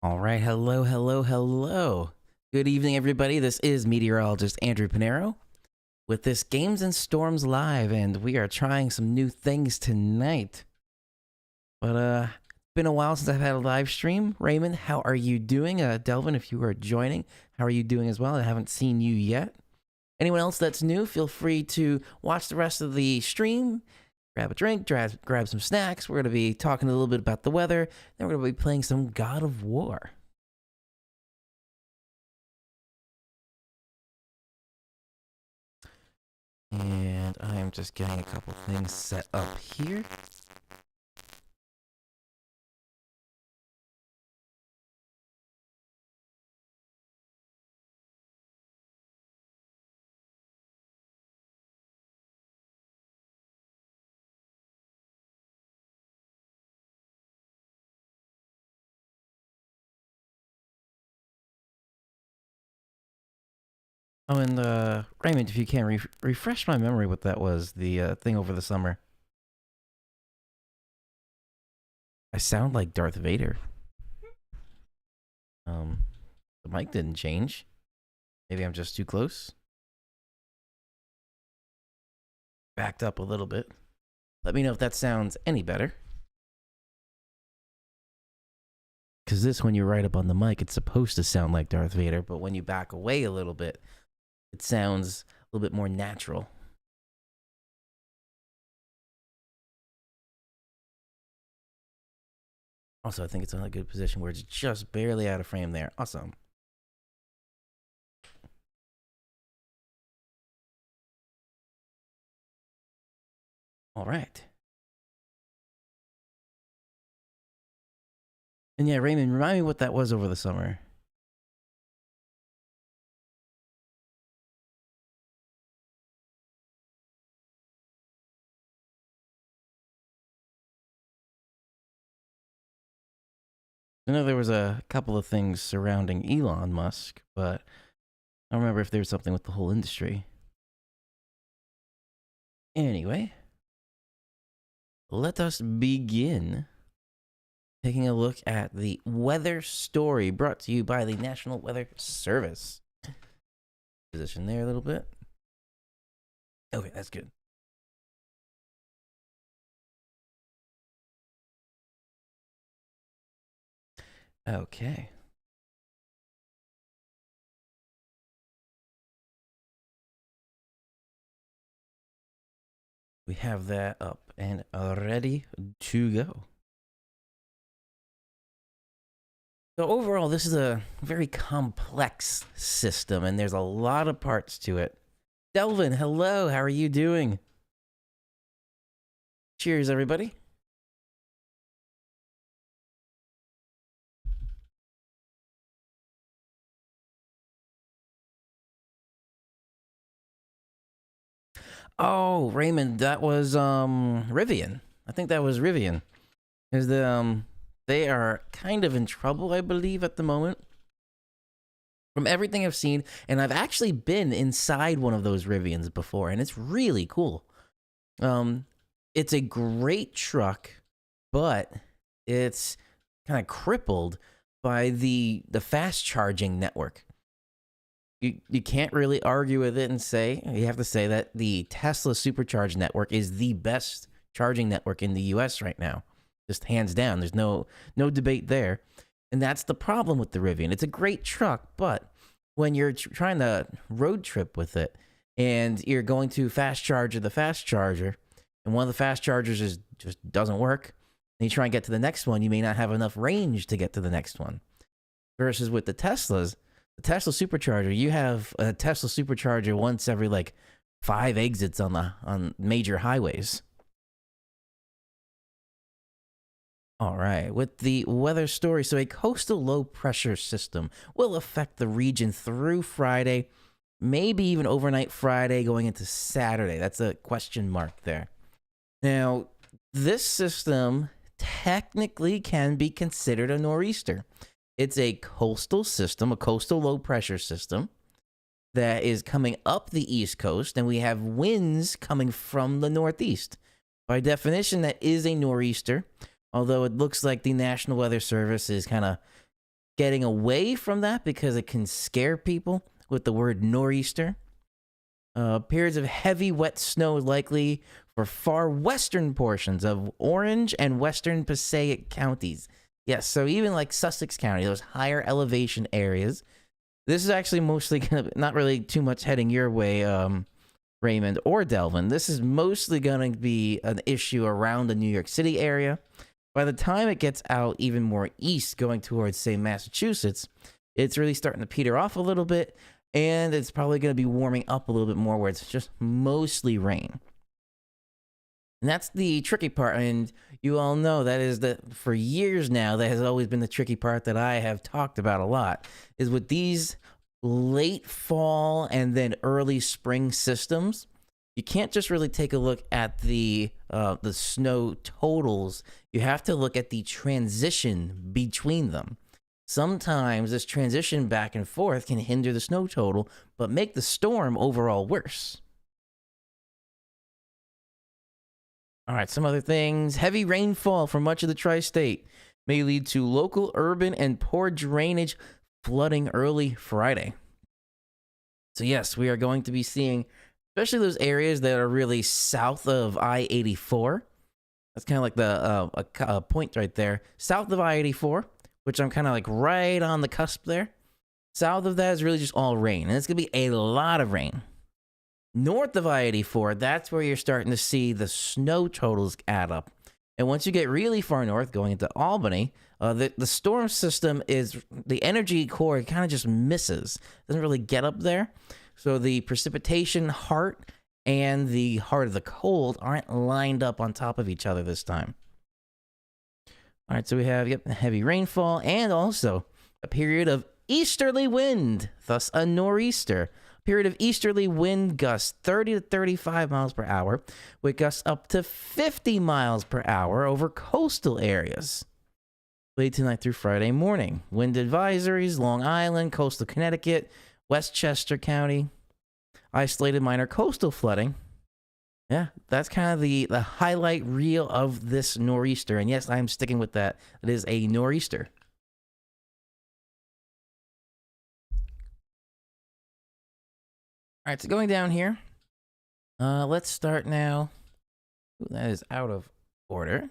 All right, hello. Good evening, everybody. This is meteorologist Andrew Pinero with this Games and Storms Live, and we are trying some new things tonight. But it's been a while since I've had a live stream. Raymond, how are you doing? Delvin, if you are joining, how are you doing as well? I haven't seen you yet. Anyone else that's new, feel free to watch the rest of the stream. Grab a drink, grab some snacks. We're going to be talking a little bit about the weather. Then we're going to be playing some God of War. And I am just getting a couple things set up here. Oh, and Raymond, if you can, refresh my memory what that was, the thing over the summer. I sound like Darth Vader. The mic didn't change. Maybe I'm just too close. Backed up a little bit. Let me know if that sounds any better. Because this, when you're right up on the mic, it's supposed to sound like Darth Vader, but when you back away a little bit, it sounds a little bit more natural. Also, I think it's in a good position where it's just barely out of frame there. Awesome. All right. And yeah, Raymond, remind me what that was over the summer. I know there was a couple of things surrounding Elon Musk, but I don't remember if there was something with the whole industry. Anyway, let us begin taking a look at the weather story brought to you by the National Weather Service. Position there a little bit. Okay, that's good. Okay. We have that up and ready to go. So overall, this is a very complex system, and there's a lot of parts to it. Delvin, hello, how are you doing? Cheers, everybody. Oh, Raymond, that was Rivian. I think that was Rivian. Is they are kind of in trouble, I believe, at the moment. From everything I've seen, and I've actually been inside one of those Rivians before, and it's really cool. It's a great truck, but it's kind of crippled by the fast charging network. You can't really argue with it and say, you have to say that the Tesla supercharge network is the best charging network in the US right now. Just hands down. There's no debate there. And that's the problem with the Rivian. It's a great truck, but when you're trying to road trip with it and you're going to fast charger the fast charger, and one of the fast chargers just doesn't work, and you try and get to the next one, you may not have enough range to get to the next one. Versus with the Teslas, the Tesla supercharger, you have a Tesla supercharger once every like 5 exits on major highways. All right, with the weather story, so a coastal low pressure system will affect the region through Friday, maybe even overnight Friday going into Saturday. That's a question mark there. Now, this system technically can be considered a nor'easter. It's a coastal system, a coastal low pressure system that is coming up the East Coast, and we have winds coming from the Northeast. By definition, that is a nor'easter. Although it looks like the National Weather Service is kind of getting away from that because it can scare people with the word nor'easter. Periods of heavy wet snow likely for far western portions of Orange and western Passaic counties. Yes, so even like Sussex County, those higher elevation areas. This is actually mostly gonna not really too much heading your way, Raymond or Delvin. This is mostly going to be an issue around the New York City area. By the time it gets out even more east, going towards, say, Massachusetts, it's really starting to peter off a little bit, and it's probably going to be warming up a little bit more where it's just mostly rain. And that's the tricky part, and you all know that is that for years now, that has always been the tricky part that I have talked about a lot, is with these late fall and then early spring systems, you can't just really take a look at the snow totals. You have to look at the transition between them. Sometimes this transition back and forth can hinder the snow total, but make the storm overall worse. All right, some other things. Heavy rainfall for much of the tri-state may lead to local urban and poor drainage flooding early Friday. So yes, we are going to be seeing, especially those areas that are really south of I-84. That's kind of like the a point right there. South of I-84, which I'm kind of like right on the cusp there. South of that is really just all rain, and it's going to be a lot of rain. North of I-84, that's where you're starting to see the snow totals add up. And once you get really far north, going into Albany, the storm system is, the energy core kind of just misses. Doesn't really get up there. So the precipitation heart and the heart of the cold aren't lined up on top of each other this time. All right, so we have, heavy rainfall and also a period of easterly wind, thus a nor'easter. Period of easterly wind gusts 30 to 35 miles per hour, with gusts up to 50 miles per hour over coastal areas. Late tonight through Friday morning. Wind advisories, Long Island, coastal Connecticut, Westchester County. Isolated minor coastal flooding. Yeah, that's kind of the highlight reel of this nor'easter. And yes, I'm sticking with that. It is a nor'easter. All right, so going down here, let's start now. Ooh, that is out of order.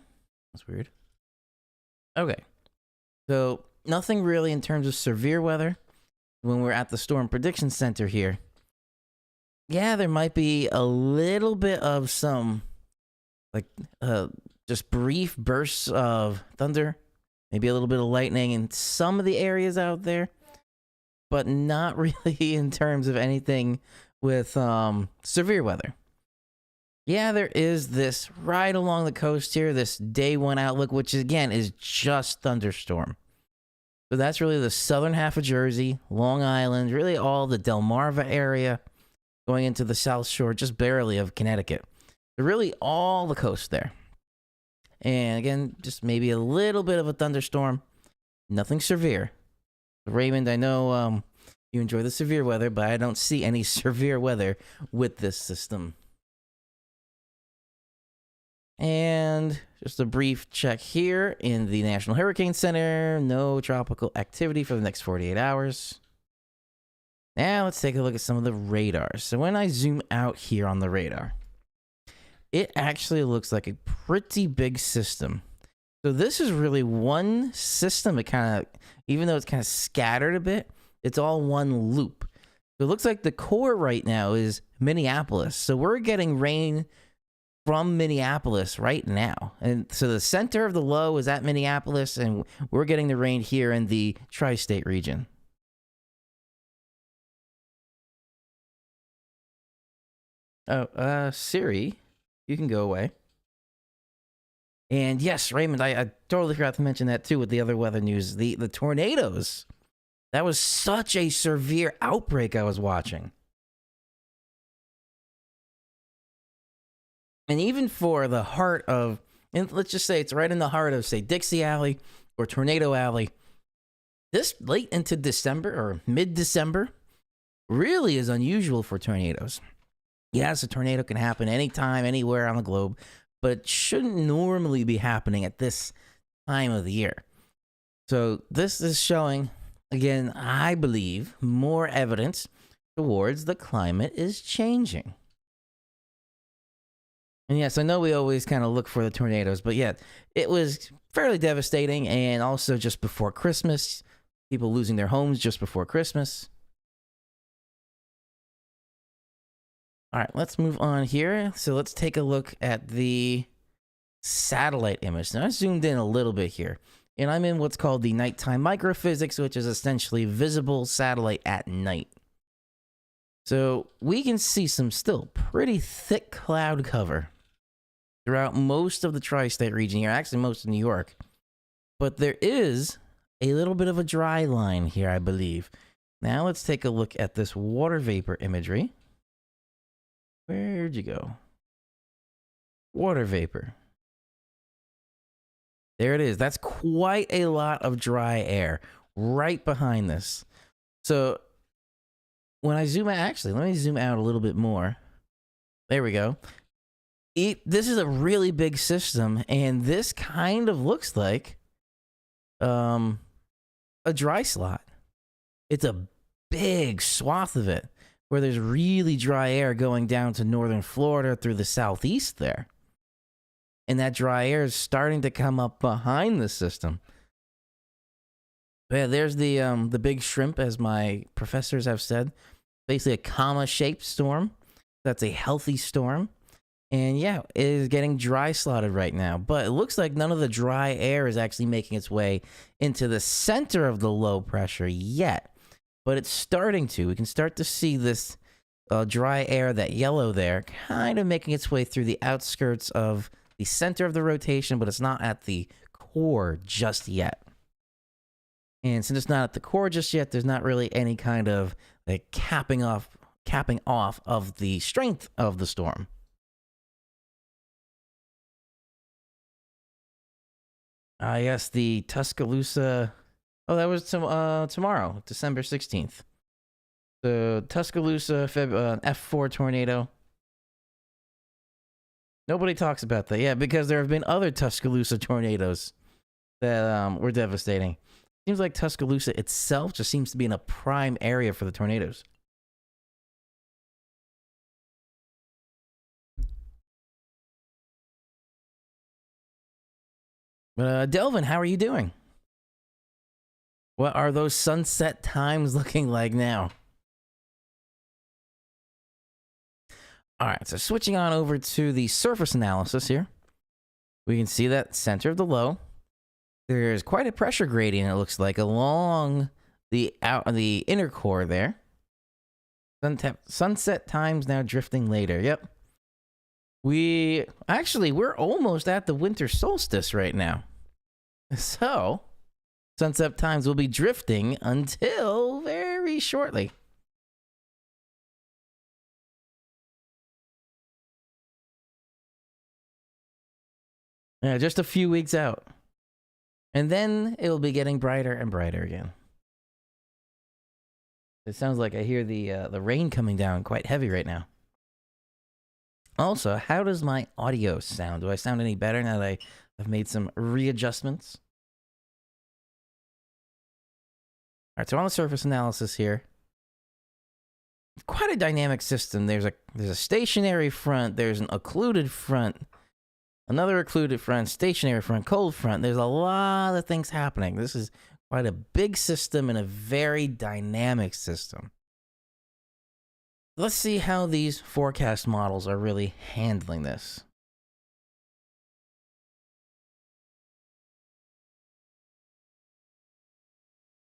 That's weird. Okay, so nothing really in terms of severe weather when we're at the Storm Prediction Center here. Yeah, there might be a little bit of some, like, just brief bursts of thunder, maybe a little bit of lightning in some of the areas out there, but not really in terms of anything with severe weather. Yeah, there is this right along the coast here, this day one outlook, which again is just thunderstorm. So that's really the southern half of Jersey, Long Island, really all the Delmarva area, going into the South Shore, just barely of Connecticut. So really all the coast there. And again, just maybe a little bit of a thunderstorm. Nothing severe. Raymond, I know you enjoy the severe weather, but I don't see any severe weather with this system. And just a brief check here in the National Hurricane Center. No tropical activity for the next 48 hours. Now let's take a look at some of the radars. So when I zoom out here on the radar, it actually looks like a pretty big system. So this is really one system. It kind of, even though it's kind of scattered a bit, it's all one loop. So it looks like the core right now is Minneapolis. So we're getting rain from Minneapolis right now. And so the center of the low is at Minneapolis, and we're getting the rain here in the tri-state region. Oh, Siri, you can go away. And yes, Raymond, I totally forgot to mention that too with the other weather news. The tornadoes. That was such a severe outbreak I was watching. And even for the heart of, and let's just say it's right in the heart of, say, Dixie Alley or Tornado Alley, this late into December or mid-December really is unusual for tornadoes. Yes, a tornado can happen anytime, anywhere on the globe, but it shouldn't normally be happening at this time of the year. So this is showing again, I believe more evidence towards the climate is changing. And yes, I know we always kind of look for the tornadoes, but yeah, it was fairly devastating. And also just before Christmas, people losing their homes just before Christmas. All right, let's move on here. So let's take a look at the satellite image. Now I zoomed in a little bit here, and I'm in what's called the nighttime microphysics, which is essentially visible satellite at night. So we can see some still pretty thick cloud cover throughout most of the tri-state region here, actually most of New York. But there is a little bit of a dry line here, I believe. Now let's take a look at this water vapor imagery. Where'd you go? Water vapor. There it is. That's quite a lot of dry air right behind this. So when I zoom out, actually, let me zoom out a little bit more. There we go. This is a really big system, and this kind of looks like a dry slot. It's a big swath of it where there's really dry air going down to northern Florida through the southeast there. And that dry air is starting to come up behind the system. But yeah, there's the big shrimp, as my professors have said. Basically a comma-shaped storm. That's a healthy storm. And yeah, it is getting dry slotted right now. But it looks like none of the dry air is actually making its way into the center of the low pressure yet. But it's starting to. We can start to see this dry air, that yellow there, kind of making its way through the outskirts of the center of the rotation, but it's not at the core just yet. And since it's not at the core just yet, there's not really any kind of like capping off of the strength of the storm. Yes, the Tuscaloosa. Oh, that was tomorrow, December 16th. The Tuscaloosa F4 tornado. Nobody talks about that. Yeah, because there have been other Tuscaloosa tornadoes that were devastating. Seems like Tuscaloosa itself just seems to be in a prime area for the tornadoes. Delvin, how are you doing? What are those sunset times looking like now? All right, so switching on over to the surface analysis here. We can see that center of the low. There's quite a pressure gradient, it looks like, along the inner core there. Sunset times now drifting later. Yep. We're almost at the winter solstice right now. So, sunset times will be drifting until very shortly. Yeah, just a few weeks out. And then it will be getting brighter and brighter again. It sounds like I hear the rain coming down quite heavy right now. Also, how does my audio sound? Do I sound any better now that I've made some readjustments? All right, so on the surface analysis here, quite a dynamic system. There's a stationary front, there's an occluded front, another occluded front, stationary front, cold front. There's a lot of things happening. This is quite a big system and a very dynamic system. Let's see how these forecast models are really handling this.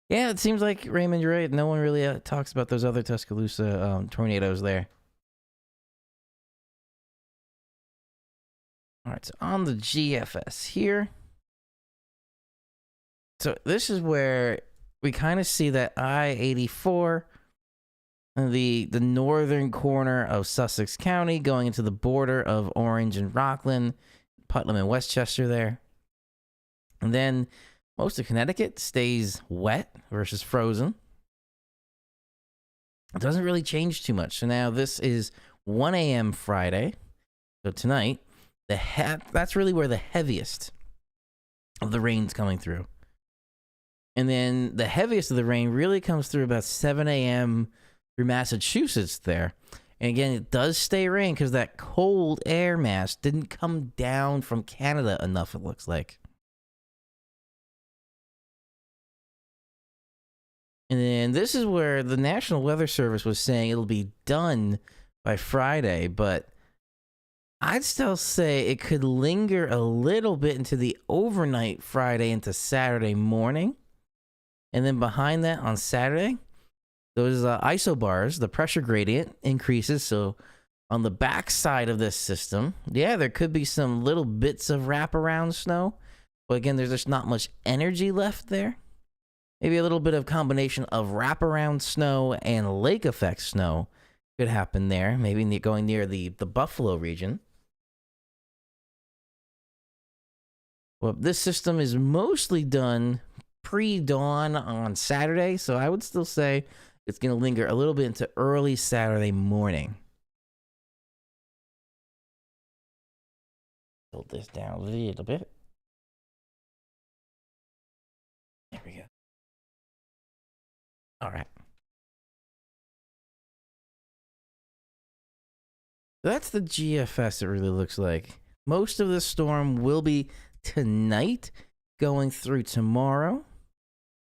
Yeah, it seems like, Raymond, you're right. No one really talks about those other Tuscaloosa tornadoes there. All right, so on the GFS here. So this is where we kind of see that I-84, the northern corner of Sussex County, going into the border of Orange and Rockland, Putnam and Westchester there. And then most of Connecticut stays wet versus frozen. It doesn't really change too much. So now this is 1 a.m. Friday. So tonight, that's really where the heaviest of the rain's coming through. And then the heaviest of the rain really comes through about 7 a.m. through Massachusetts there. And again, it does stay rain because that cold air mass didn't come down from Canada enough, it looks like. And then this is where the National Weather Service was saying it'll be done by Friday, but I'd still say it could linger a little bit into the overnight Friday into Saturday morning. And then behind that on Saturday, those isobars, the pressure gradient increases. So on the back side of this system, yeah, there could be some little bits of wraparound snow. But again, there's just not much energy left there. Maybe a little bit of combination of wraparound snow and lake effect snow could happen there. Maybe going near the Buffalo region. Well, this system is mostly done pre-dawn on Saturday, so I would still say it's going to linger a little bit into early Saturday morning. Hold this down a little bit. There we go. All right. That's the GFS, it really looks like. Most of the storm will be tonight, going through tomorrow.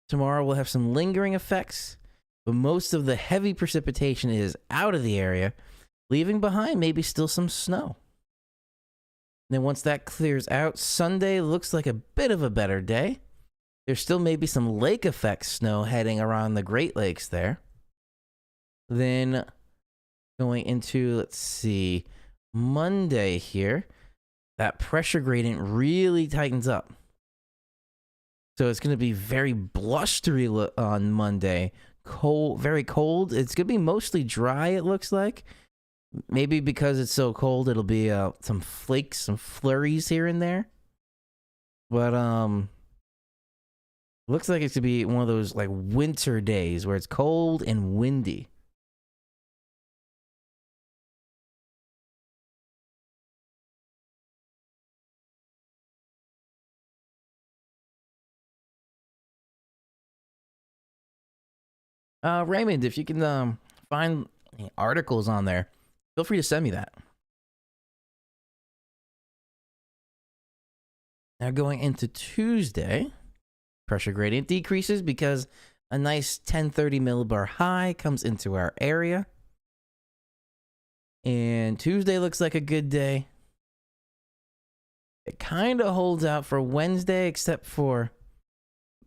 Tomorrow we'll have some lingering effects, but most of the heavy precipitation is out of the area, leaving behind maybe still some snow. And then once that clears out, Sunday looks like a bit of a better day. There's still maybe some lake effect snow heading around the Great Lakes there. Then going into, let's see, Monday here, that pressure gradient really tightens up. So it's going to be very blustery on Monday. Cold, very cold. It's going to be mostly dry, it looks like. Maybe because it's so cold, it'll be some flakes, some flurries here and there. But looks like it's going to be one of those like winter days where it's cold and windy. Raymond, if you can find any articles on there, feel free to send me that. Now going into Tuesday, pressure gradient decreases because a nice 1030 millibar high comes into our area. And Tuesday looks like a good day. It kind of holds out for Wednesday, except for,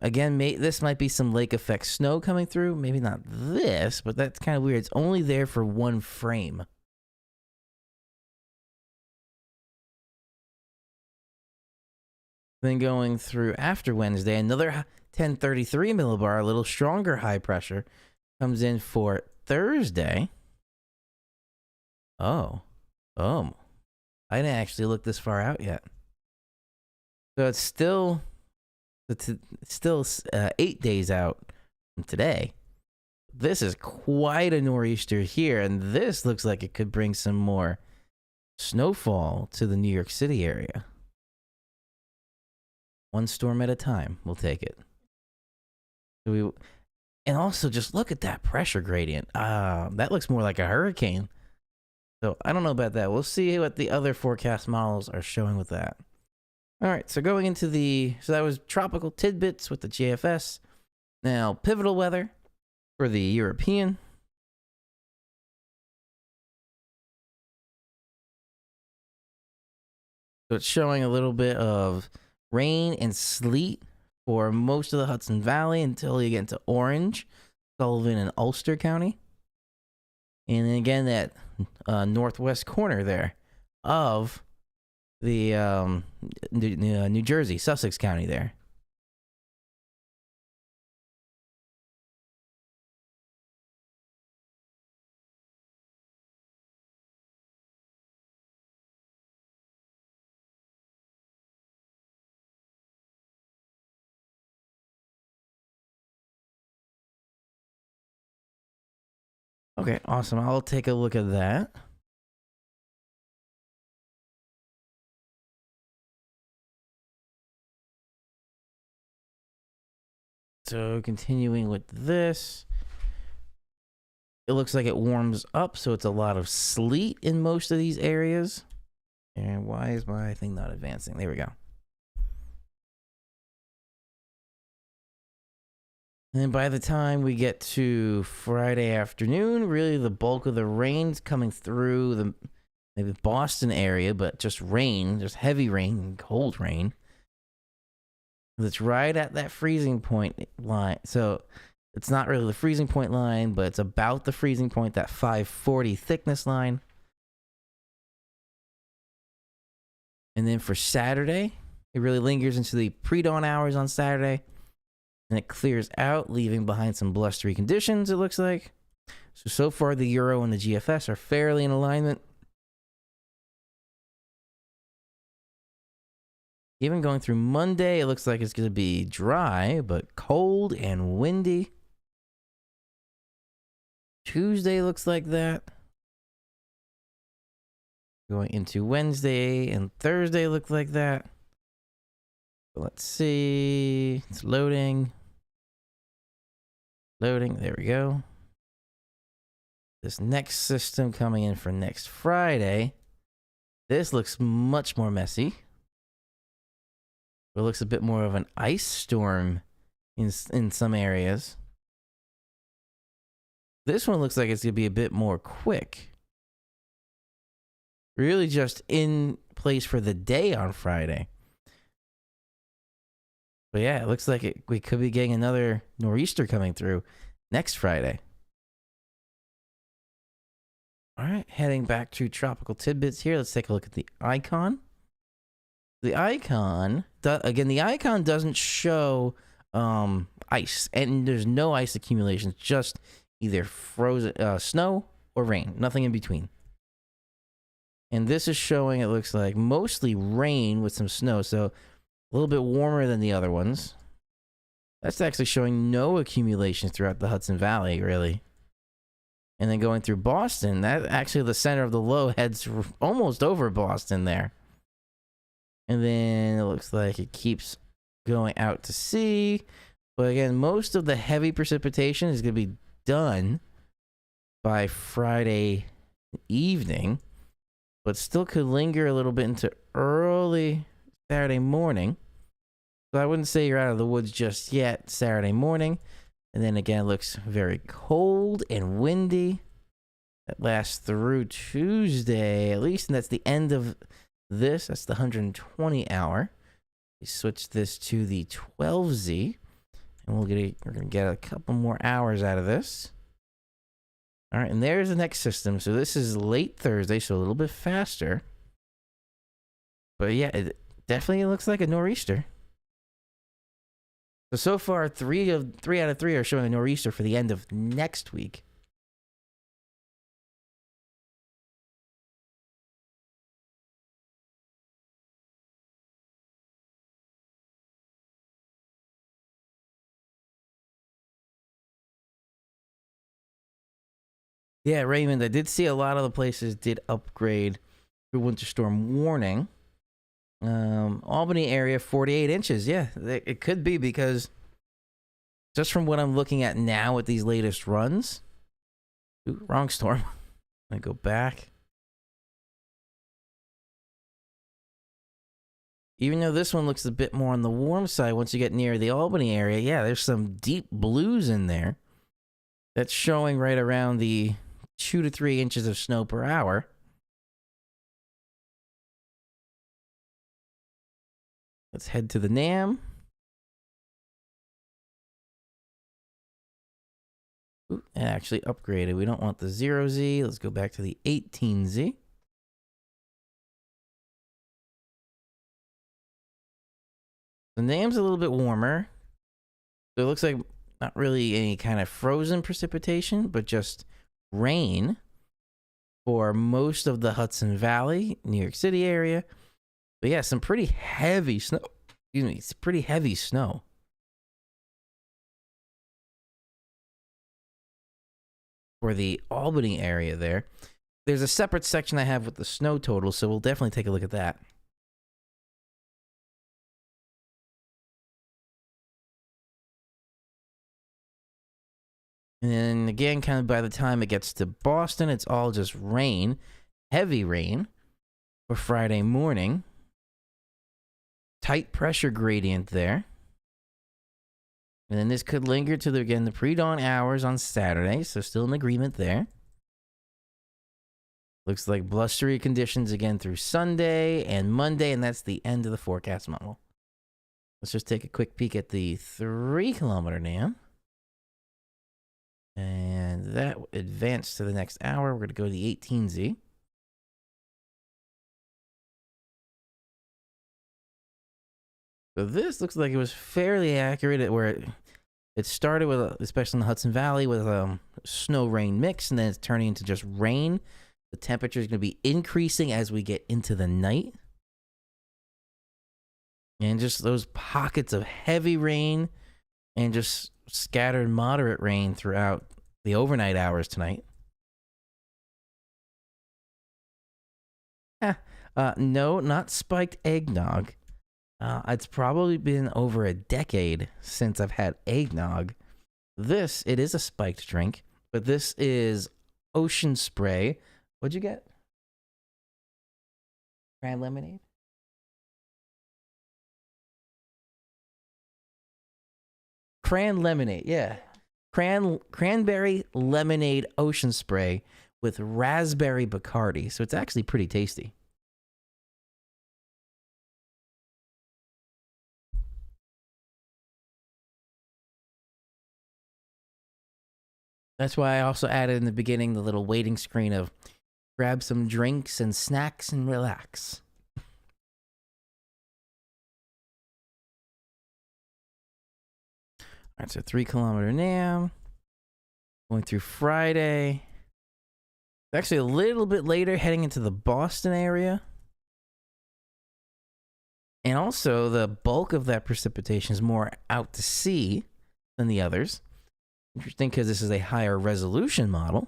again, this might be some lake effect snow coming through. Maybe not this, but that's kind of weird. It's only there for one frame. Then going through after Wednesday, another 1033 millibar, a little stronger high pressure, comes in for Thursday. Oh. I didn't actually look this far out yet. So it's still 8 days out from today. This is quite a nor'easter here, and this looks like it could bring some more snowfall to the New York City area. One storm at a time, we'll take it. And also just look at that pressure gradient. That looks more like a hurricane. So I don't know about that. We'll see what the other forecast models are showing with that. All right, so going into so that was tropical tidbits with the GFS. Now, pivotal weather for the European. So it's showing a little bit of rain and sleet for most of the Hudson Valley until you get into Orange, Sullivan, and Ulster County. And then again, that northwest corner there of the New Jersey, Sussex County there. Okay, awesome. I'll take a look at that. So continuing with this, it looks like it warms up, so it's a lot of sleet in most of these areas. And why is my thing not advancing? There we go. And by the time we get to Friday afternoon, really the bulk of the rain's coming through the maybe Boston area, but just rain, just heavy rain, cold rain. It's right at that freezing point line. So it's not really the freezing point line, but it's about the freezing point, that 540 thickness line. And then for Saturday, it really lingers into the pre-dawn hours on Saturday. And it clears out, leaving behind some blustery conditions, it looks like. So far, the Euro and the GFS are fairly in alignment. Even going through Monday, it looks like it's going to be dry, but cold and windy. Tuesday looks like that. Going into Wednesday and Thursday look like that. Let's see. It's loading. Loading. There we go. This next system coming in for next Friday. This looks much more messy. It looks a bit more of an ice storm in some areas. This one looks like it's going to be a bit more quick. Really just in place for the day on Friday. But yeah, it looks like we could be getting another nor'easter coming through next Friday. All right, heading back to tropical tidbits here. Let's take a look at the icon. The icon, again, the icon doesn't show ice, and there's no ice accumulation, just either frozen snow or rain, nothing in between. And this is showing, it looks like, mostly rain with some snow, so a little bit warmer than the other ones. That's actually showing no accumulation throughout the Hudson Valley, really. And then going through Boston, that actually the center of the low heads almost over Boston there. And then it looks like it keeps going out to sea. But again, most of the heavy precipitation is going to be done by Friday evening, but still could linger a little bit into early Saturday morning. So I wouldn't say you're out of the woods just yet Saturday morning. And then again, it looks very cold and windy. That lasts through Tuesday, at least, and that's the end of this. That's the 120 hour. We switch this to the 12Z, and we're going to get a couple more hours out of this. All right, and there's the next system. So this is late Thursday, so a little bit faster. But yeah, it definitely looks like a nor'easter. So far, 3 out of 3 are showing a nor'easter for the end of next week. Yeah, Raymond, I did see a lot of the places did upgrade for winter storm warning. Albany area, 48 inches. Yeah, it could be because just from what I'm looking at now with these latest runs. Ooh, wrong storm. I go back. Even though this one looks a bit more on the warm side, once you get near the Albany area, yeah, there's some deep blues in there. That's showing right around the 2 to 3 inches of snow per hour. Let's head to the NAM. Ooh, and actually upgraded. We don't want the 0Z. Let's go back to the 18Z. The NAM's a little bit warmer. So it looks like not really any kind of frozen precipitation, but just rain for most of the Hudson Valley, New York City area. But yeah, some pretty heavy snow. Excuse me, it's pretty heavy snow. For the Albany area there. There's a separate section I have with the snow total, so we'll definitely take a look at that. And then again, kind of by the time it gets to Boston, it's all just rain, heavy rain for Friday morning. Tight pressure gradient there. And then this could linger to the pre-dawn hours on Saturday, so still in agreement there. Looks like blustery conditions again through Sunday and Monday, and that's the end of the forecast model. Let's just take a quick peek at the 3-kilometer NAM. And that advanced to the next hour. We're going to go to the 18Z. So this looks like it was fairly accurate at where it started with, especially in the Hudson Valley, with snow rain mix, and then it's turning into just rain. The temperature is going to be increasing as we get into the night. And just those pockets of heavy rain and just scattered moderate rain throughout the overnight hours tonight. No, not spiked eggnog. It's probably been over a decade since I've had eggnog. It is a spiked drink, but this is Ocean Spray. What'd you get? Cran lemonade? Cran lemonade, yeah. Cranberry lemonade Ocean Spray with raspberry Bacardi. So it's actually pretty tasty. That's why I also added in the beginning the little waiting screen of grab some drinks and snacks and relax. All right, so 3-kilometer NAM. Going through Friday. Actually, a little bit later, heading into the Boston area. And also, the bulk of that precipitation is more out to sea than the others. Interesting, because this is a higher resolution model.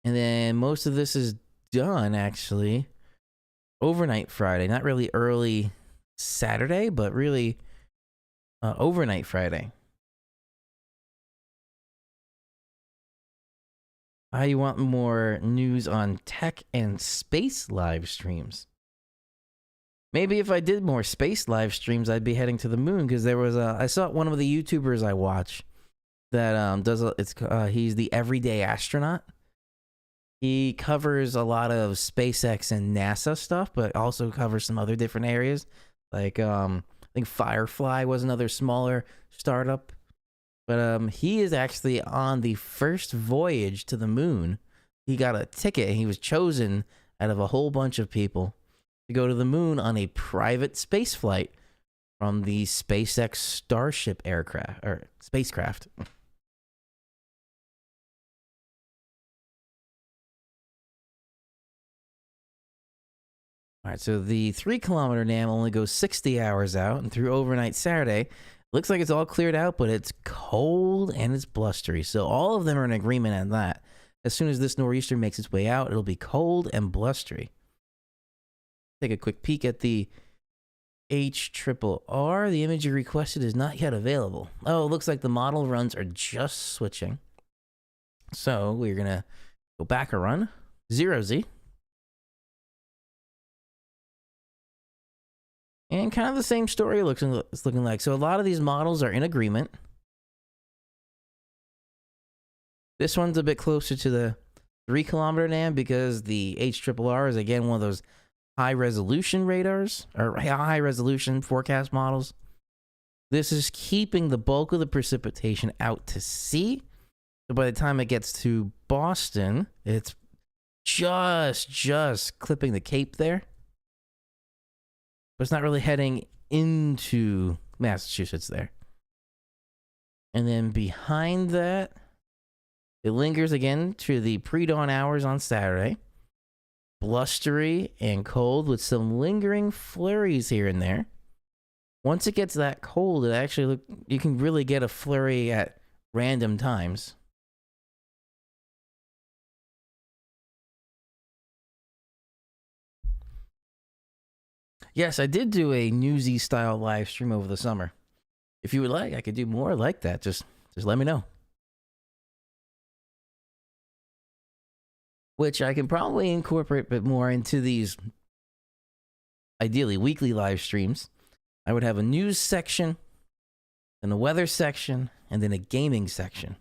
And then most of this is done, actually, overnight Friday. Not really early Saturday, but really overnight Friday. You want more news on tech and space live streams? Maybe if I did more space live streams, I'd be heading to the moon, because there was I saw one of the YouTubers I watch that he's the Everyday Astronaut. He covers a lot of SpaceX and NASA stuff, but also covers some other different areas. Like I think Firefly was another smaller startup. But he is actually on the first voyage to the moon. He got a ticket and he was chosen out of a whole bunch of people to go to the moon on a private space flight from the SpaceX Starship aircraft or spacecraft. All right, so the 3-kilometer NAM only goes 60 hours out, and through overnight Saturday, looks like it's all cleared out, but it's cold and it's blustery. So all of them are in agreement on that. As soon as this nor'easter makes its way out, it'll be cold and blustery. Take a quick peek at the HRRR. The image you requested is not yet available. Oh, it looks like the model runs are just switching. So we're going to go back a run. 0Z. And kind of the same story it's looking like. So a lot of these models are in agreement. This one's a bit closer to the 3-kilometer NAM because the HRRR is, again, one of those high-resolution radars, or high-resolution forecast models. This is keeping the bulk of the precipitation out to sea. So by the time it gets to Boston, it's just clipping the Cape there. But it's not really heading into Massachusetts there. And then behind that, it lingers again to the pre-dawn hours on Saturday. Blustery and cold with some lingering flurries here and there. Once it gets that cold, it actually you can really get a flurry at random times. Yes, I did do a Newsy style live stream over the summer. If you would like, I could do more like that. Just let me know. Which I can probably incorporate a bit more into these, ideally, weekly live streams. I would have a news section, then a weather section, and then a gaming section.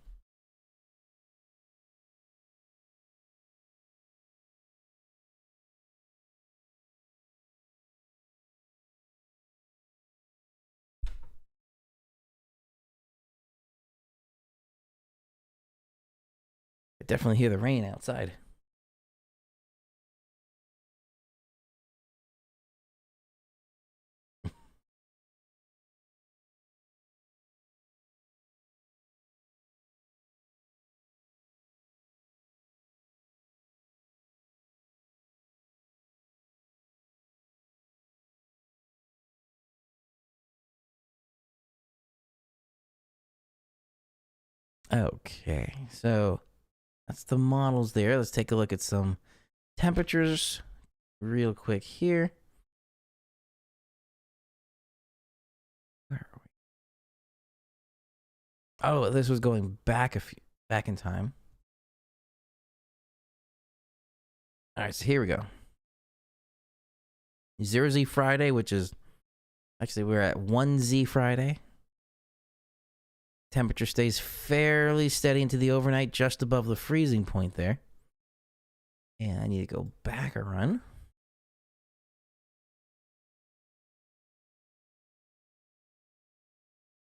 I definitely hear the rain outside. Okay, so that's the models there. Let's take a look at some temperatures real quick here. Where are we? Oh, this was going back in time. All right, so here we go. 0Z Friday, which is actually we're at 1Z Friday. Temperature stays fairly steady into the overnight, just above the freezing point there. And I need to go back a run.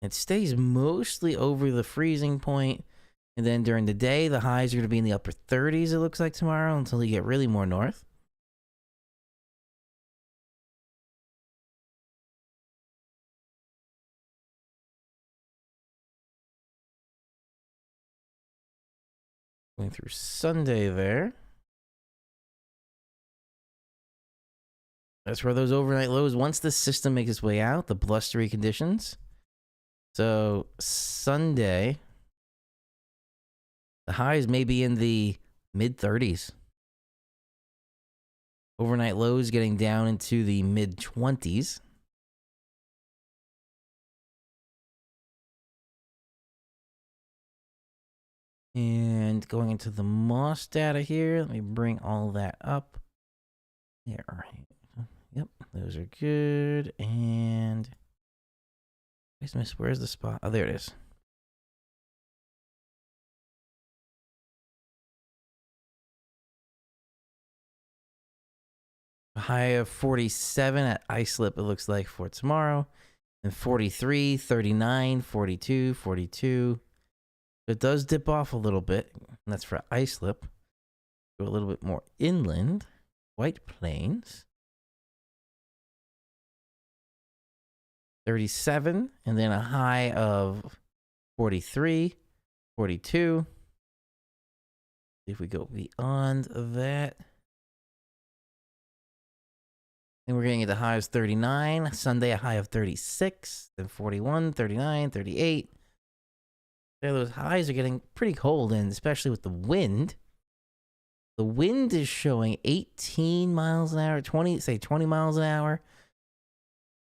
It stays mostly over the freezing point. And then during the day, the highs are going to be in the upper 30s, it looks like, tomorrow, until you get really more north. Going through Sunday there. That's where those overnight lows, once the system makes its way out, the blustery conditions. So Sunday, the highs may be in the mid 30s. Overnight lows getting down into the mid 20s. And going into the Moss data here, let me bring all that up. Yeah, all right. Yep, those are good. And where's the spot? Oh, there it is. A high of 47 at Islip, it looks like, for tomorrow. And 43, 39, 42, 42. It does dip off a little bit. And that's for Islip. Go a little bit more inland. White Plains. 37, and then a high of 43, 42. If we go beyond that, then we're getting into highs 39. Sunday, a high of 36, then 41, 39, 38. There, those highs are getting pretty cold, and especially with the wind. The wind is showing 18 miles an hour, 20 miles an hour.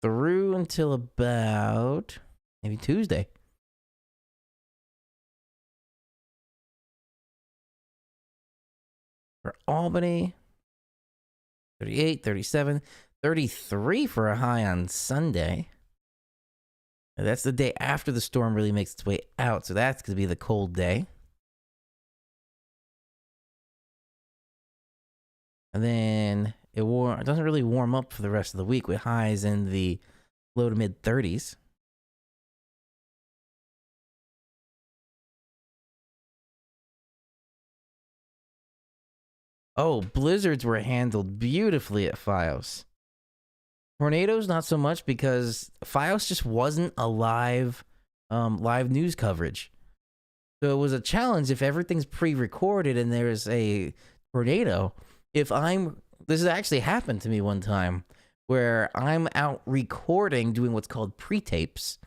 Through until about maybe Tuesday. For Albany, 38, 37, 33 for a high on Sunday. And that's the day after the storm really makes its way out, so that's going to be the cold day. And then it doesn't really warm up for the rest of the week with highs in the low to mid 30s. Oh, blizzards were handled beautifully at Fios. Tornadoes, not so much, because Fios just wasn't a live news coverage. So it was a challenge if everything's pre-recorded and there's a tornado. This has actually happened to me one time where I'm out recording, doing what's called pre-tapes.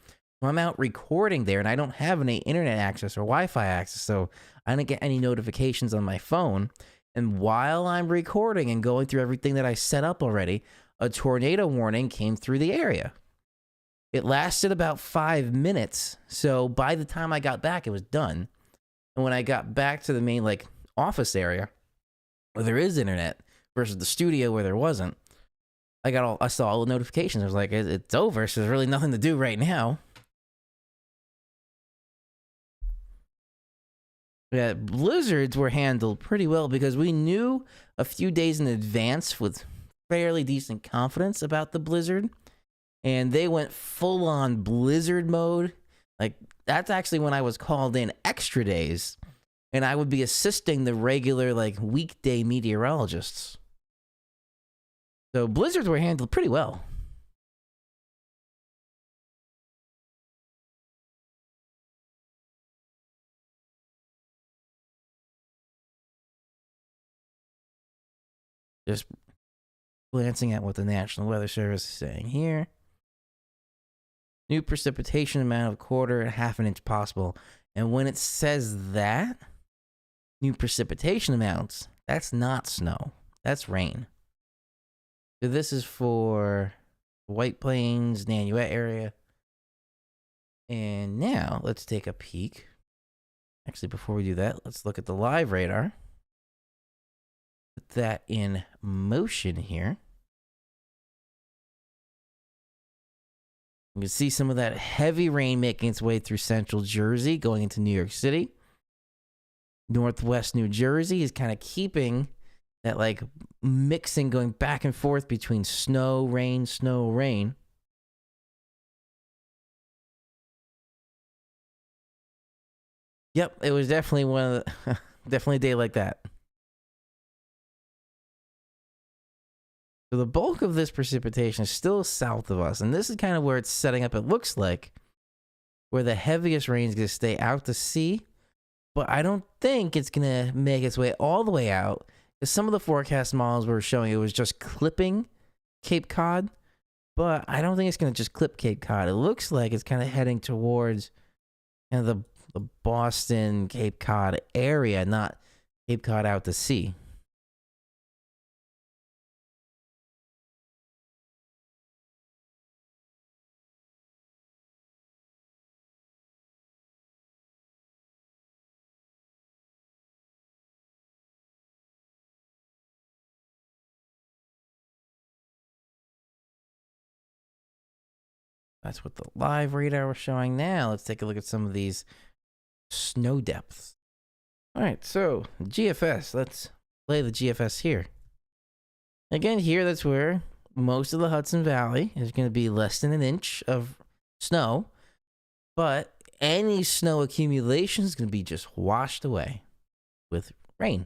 So I'm out recording there and I don't have any internet access or Wi-Fi access, so I don't get any notifications on my phone. And while I'm recording and going through everything that I set up already, a tornado warning came through the area. It lasted about 5 minutes. So by the time I got back, it was done. And when I got back to the main like office area where there is internet versus the studio where there wasn't, I saw all the notifications. I was like, it's over, so there's really nothing to do right now. Yeah, blizzards were handled pretty well because we knew a few days in advance with fairly decent confidence about the blizzard, and they went full on blizzard mode. Like, that's actually when I was called in extra days, and I would be assisting the regular like weekday meteorologists. So blizzards were handled pretty well. Just glancing at what the National Weather Service is saying here. New precipitation amount of 1/4 inch possible. And when it says that, new precipitation amounts, that's not snow. That's rain. So this is for White Plains, Nanuet area. And now let's take a peek. Actually, before we do that, let's look at the live radar. Put that in motion here. You can see some of that heavy rain making its way through central Jersey, going into New York City. Northwest New Jersey is kind of keeping that like mixing, going back and forth between snow, rain, snow, rain. Yep, it was definitely one of the definitely a day like that. So the bulk of this precipitation is still south of us, and this is kind of where it's setting up, it looks like, where the heaviest rain is going to stay out to sea, but I don't think it's going to make its way all the way out, because some of the forecast models were showing it was just clipping Cape Cod, but I don't think it's going to just clip Cape Cod. It looks like it's kind of heading towards kind of the Boston, Cape Cod area, not Cape Cod out to sea. That's what the live radar was showing. Now let's take a look at some of these snow depths. All right, so GFS. Let's play the GFS here. Again, here that's where most of the Hudson Valley is going to be less than an inch of snow, but any snow accumulation is going to be just washed away with rain.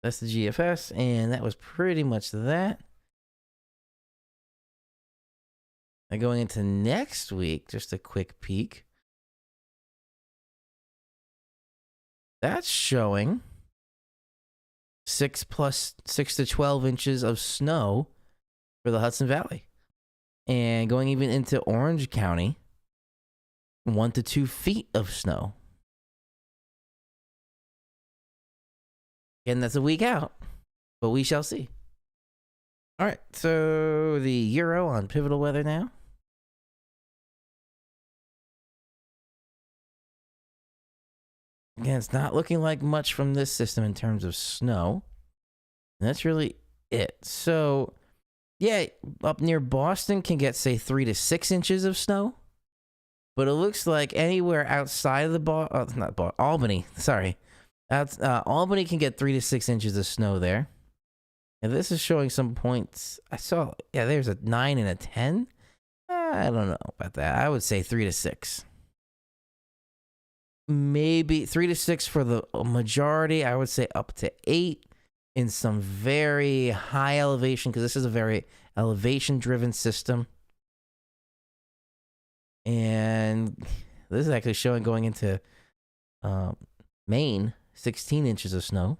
That's the GFS, and that was pretty much that. Now going into next week, just a quick peek. That's showing 6 to 12 inches of snow for the Hudson Valley. And going even into Orange County, 1 to 2 feet of snow. Again, that's a week out, but we shall see. All right, so the Euro on pivotal weather now. Again, it's not looking like much from this system in terms of snow. And that's really it. So, yeah, up near Boston can get, say, 3 to 6 inches of snow. But it looks like anywhere outside of the Albany, sorry. Albany can get 3 to 6 inches of snow there. And this is showing some points. I saw, yeah, there's a 9 and a 10. I don't know about that. I would say 3 to 6. Maybe 3 to 6 for the majority. I would say up to 8 in some very high elevation, because this is a very elevation driven system. And this is actually showing going into Maine, 16 inches of snow.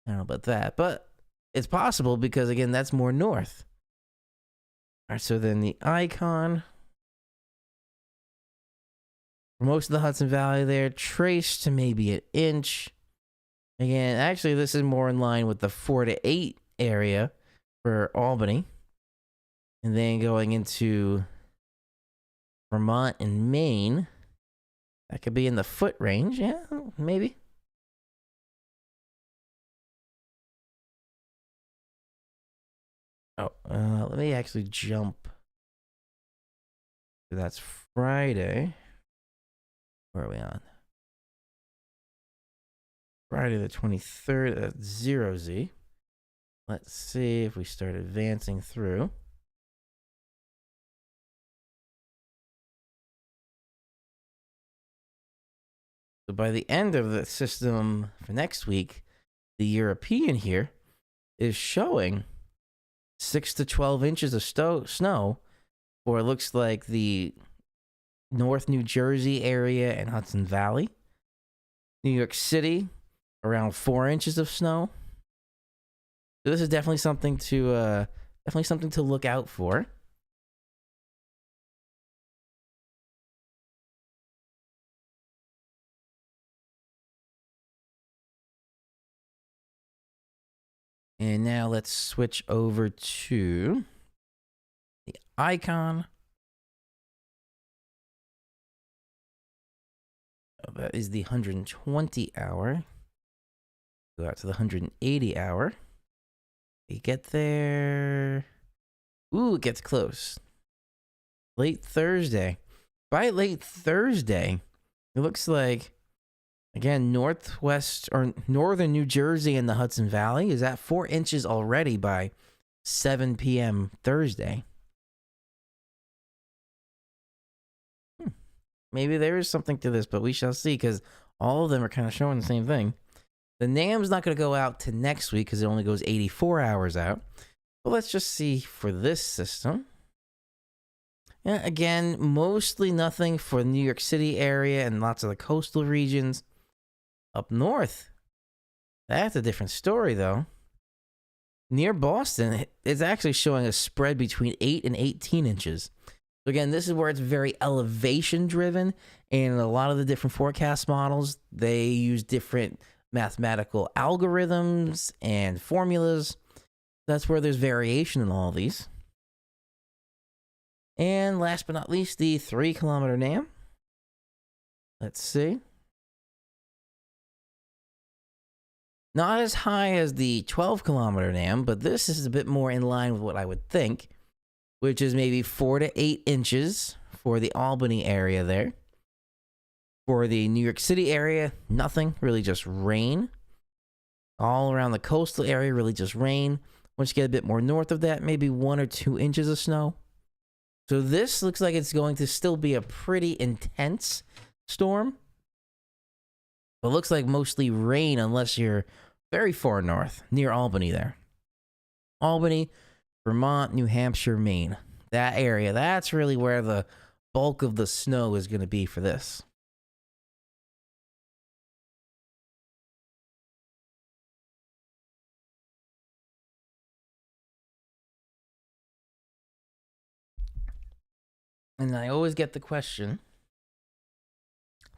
I don't know about that, but it's possible because, again, that's more north. All right, so then the icon. For most of the Hudson Valley there, traced to maybe an inch. Again, actually, this is more in line with the 4 to 8 area for Albany. And then going into Vermont and Maine. That could be in the foot range. Yeah, maybe. Oh, let me actually jump. That's Friday. Where are we on? Friday the 23rd at 0Z. Let's see if we start advancing through. So by the end of the system for next week, the European here is showing 6 to 12 inches of snow for it looks like the North New Jersey area and Hudson Valley. New York City, around 4 inches of snow. So this is definitely something to look out for. And now let's switch over to the icon. That is the 120 hour. Go out to the 180 hour. We get there. Ooh, it gets close. Late Thursday. By late Thursday, it looks like, again, northwest or northern New Jersey and the Hudson Valley is at 4 inches already by 7 p.m. Thursday. Maybe there is something to this, but we shall see because all of them are kind of showing the same thing. The NAM's not going to go out to next week because it only goes 84 hours out. But let's just see for this system. Yeah, again, mostly nothing for the New York City area and lots of the coastal regions. Up north, that's a different story, though. Near Boston, it's actually showing a spread between 8 and 18 inches. So again, this is where it's very elevation driven, and a lot of the different forecast models, they use different mathematical algorithms and formulas. That's where there's variation in all these. And last but not least, the 3 kilometer NAM. Let's see. Not as high as the 12 kilometer NAM, but this is a bit more in line with what I would think, which is maybe 4 to 8 inches for the Albany area there. For the New York City area, nothing, really just rain. All around the coastal area, really just rain. Once you get a bit more north of that, maybe 1 or 2 inches of snow. So this looks like it's going to still be a pretty intense storm. But looks like mostly rain unless you're very far north, near Albany there. Albany, Vermont, New Hampshire, Maine. That area, that's really where the bulk of the snow is going to be for this. And I always get the question,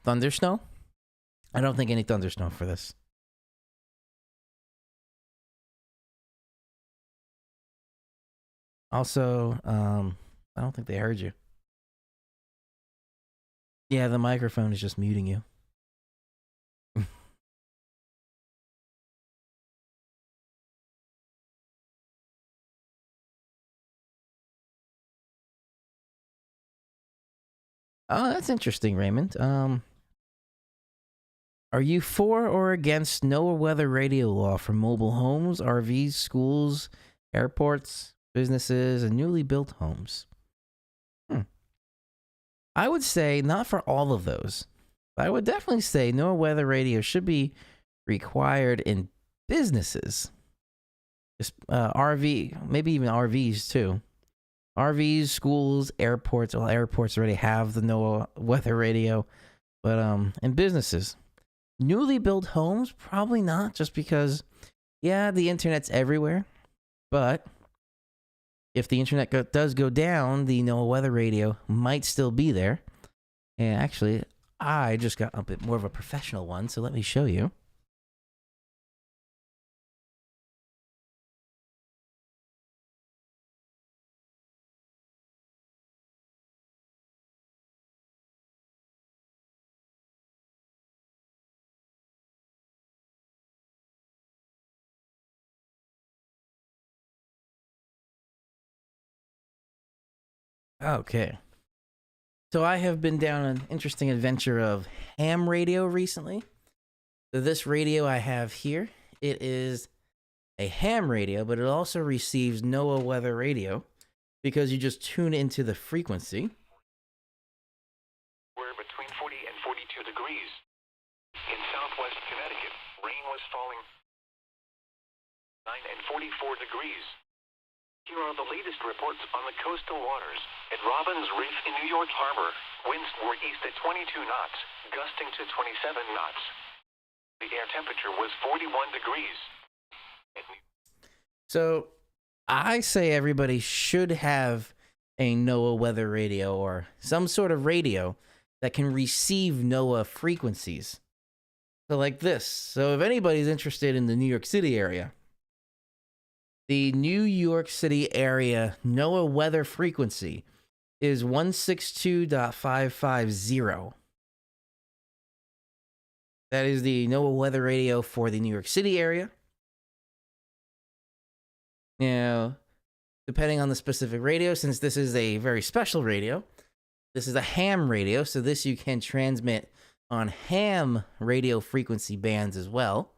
thunder snow? I don't think any thunder snow for this. Also, I don't think they heard you. Yeah, the microphone is just muting you. Oh, that's interesting, Raymond. Are you for or against NOAA weather radio law for mobile homes, RVs, schools, airports, businesses, and newly built homes? I would say not for all of those. But I would definitely say NOAA weather radio should be required in businesses. Just RV, maybe even RVs too. RVs, schools, airports. Well, airports already have the NOAA weather radio, but in businesses, newly built homes probably not. Just because, yeah, the internet's everywhere, but if the internet does go down, the NOAA weather radio might still be there. And actually, I just got a bit more of a professional one, so let me show you. Okay. So I have been down an interesting adventure of ham radio recently. So this radio I have here, it is a ham radio, but it also receives NOAA weather radio because you just tune into the frequency. We're between 40 and 42 degrees. In southwest Connecticut, rain was falling 9 and 44 degrees. Here are the latest reports on the coastal waters. At Robbins Reef in New York Harbor, winds were east at 22 knots, gusting to 27 knots. The air temperature was 41 degrees. So I say everybody should have a NOAA weather radio or some sort of radio that can receive NOAA frequencies. So like this. So if anybody's interested in the New York City area, the New York City area NOAA weather frequency is 162.550. That is the NOAA weather radio for the New York City area. Now, depending on the specific radio, since this is a very special radio, this is a ham radio, so this you can transmit on ham radio frequency bands as well.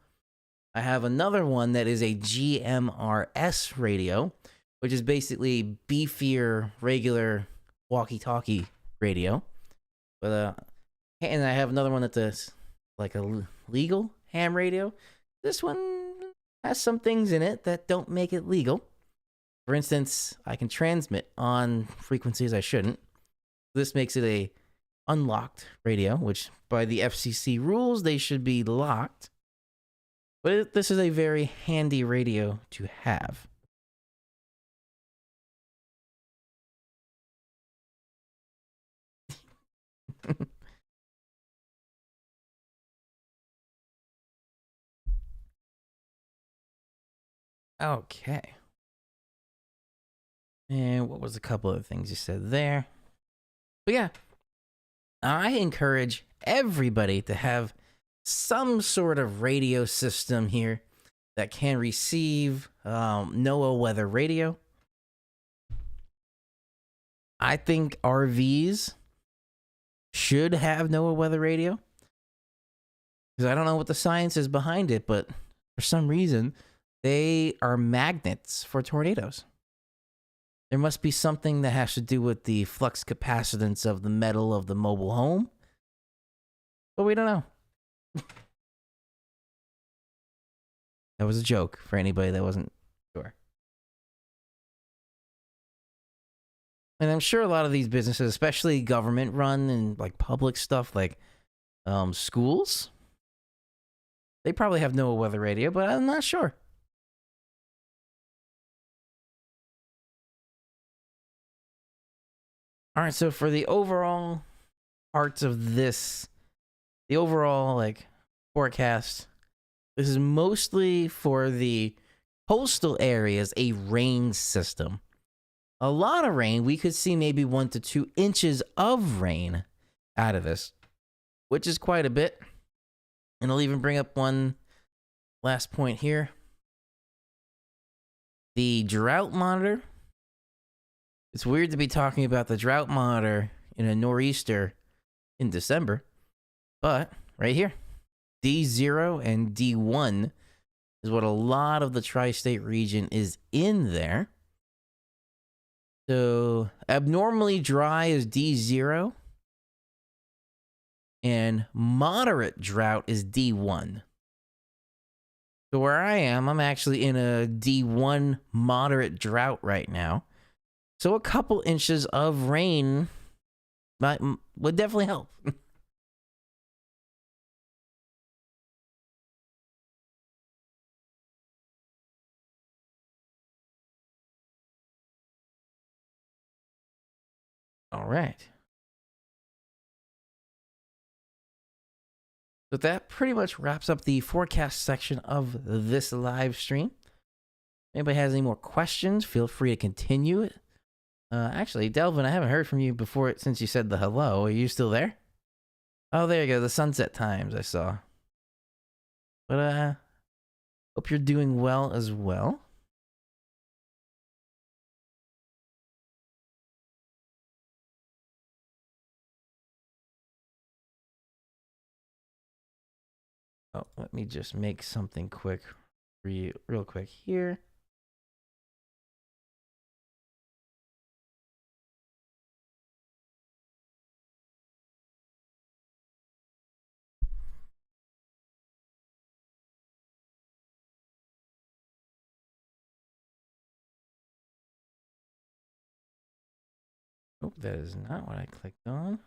I have another one that is a GMRS radio, which is basically beefier, regular walkie-talkie radio. But and I have another one that does like a legal ham radio. This one has some things in it that don't make it legal. For instance, I can transmit on frequencies I shouldn't. This makes it a unlocked radio, which by the FCC rules, they should be locked. But this is a very handy radio to have. Okay. And what was a couple of things you said there? But yeah, I encourage everybody to have some sort of radio system here that can receive NOAA weather radio. I think RVs should have NOAA weather radio. Because I don't know what the science is behind it, but for some reason, they are magnets for tornadoes. There must be something that has to do with the flux capacitance of the metal of the mobile home. But we don't know. That was a joke for anybody that wasn't sure. And I'm sure a lot of these businesses, especially government run and like public stuff like schools, they probably have NOAA weather radio, but I'm not sure. All right, so for the overall parts of this, the overall like forecast, this is mostly for the coastal areas, a rain system. A lot of rain. We could see maybe 1 to 2 inches of rain out of this, which is quite a bit. And I'll even bring up one last point here. The drought monitor. It's weird to be talking about the drought monitor in a nor'easter in December, but right here, D0 and D1 is what a lot of the tri-state region is in there. So abnormally dry is D0 and moderate drought is D1. So where I am, I'm actually in a D1 moderate drought right now. So a couple inches of rain would definitely help. All right. So that pretty much wraps up the forecast section of this live stream. If anybody has any more questions, feel free to continue it. Actually, Delvin, I haven't heard from you before since you said the hello. Are you still there? Oh, there you go. The sunset times I saw. But hope you're doing well as well. Oh, let me just make something quick, real quick here. Oh, that is not what I clicked on.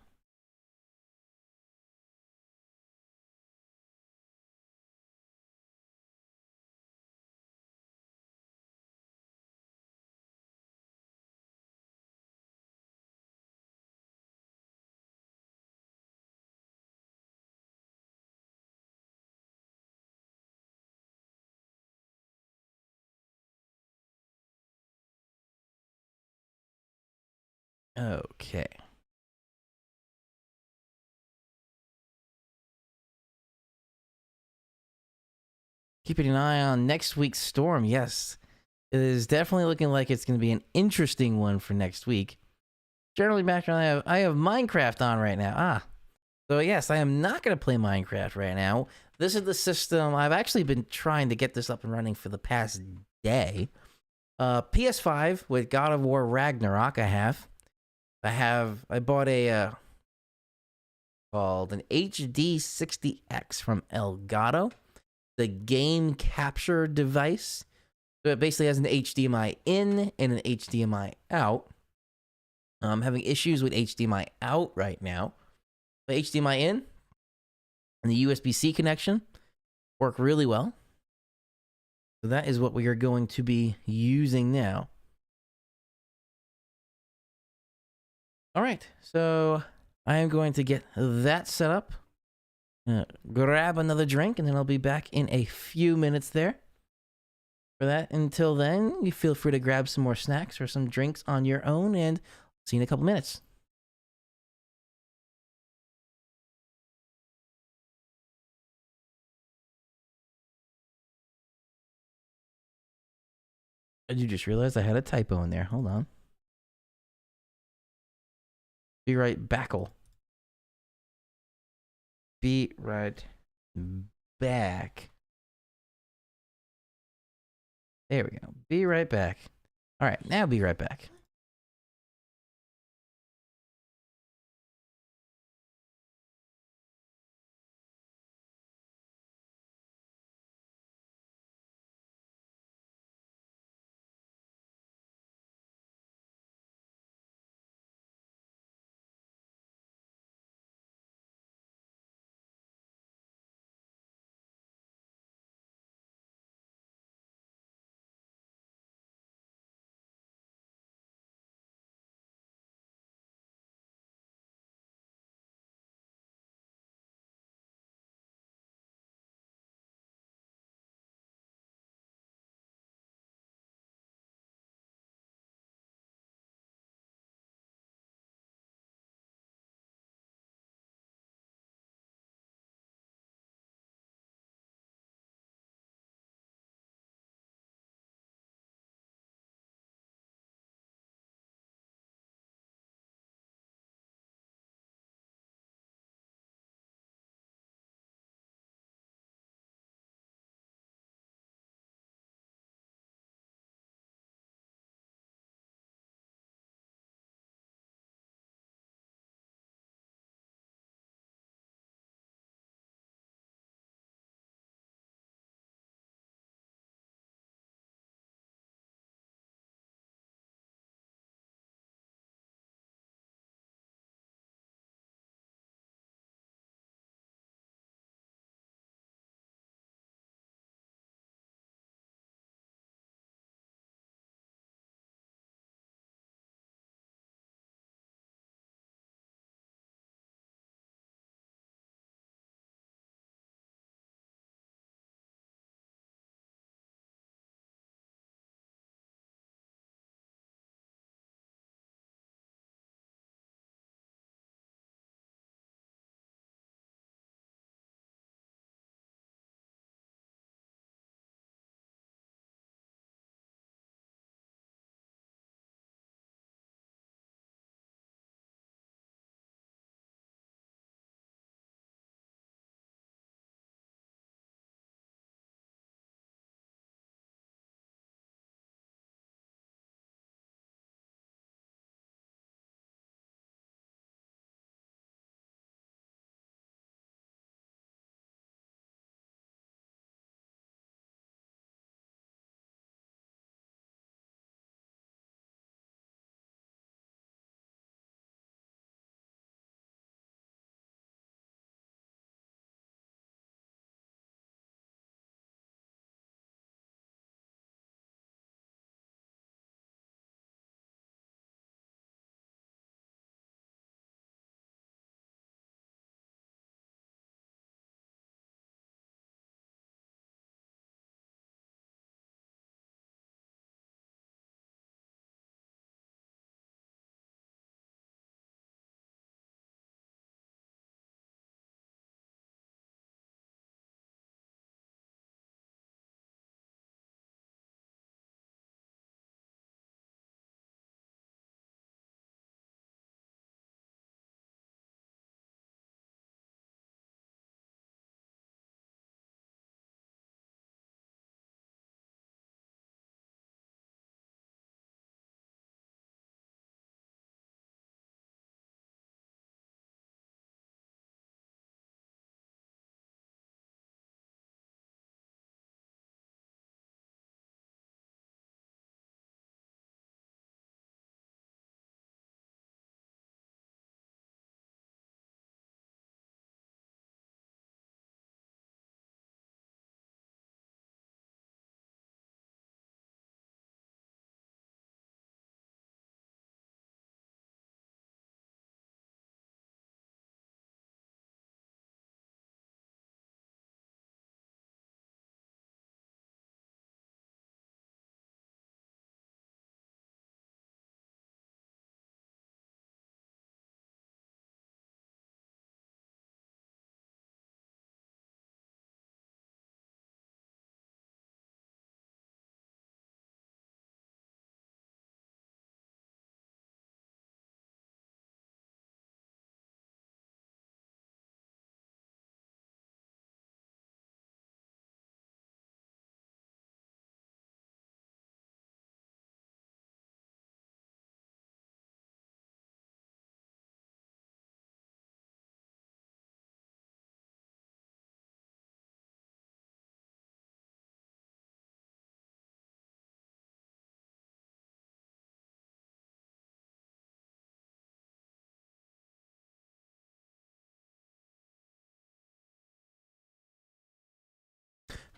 Okay. Keeping an eye on next week's storm. Yes, it is definitely looking like it's going to be an interesting one for next week. Generally, background, I have Minecraft on right now. So yes, I am not going to play Minecraft right now. This is the system. I've actually been trying to get this up and running for the past day. PS5 with God of War Ragnarok. I bought a called an HD 60X from Elgato, the game capture device. So it basically has an HDMI in and an HDMI out. I'm having issues with HDMI out right now. The HDMI in and the USB-C connection work really well. So that is what we are going to be using now. All right, so I am going to get that set up. Grab another drink, and then I'll be back in a few minutes there. For that, until then, you feel free to grab some more snacks or some drinks on your own, and see you in a couple minutes. I just realized I had a typo in there. Hold on. Be right backle. Be right back. There we go. Be right back. All right, now be right back.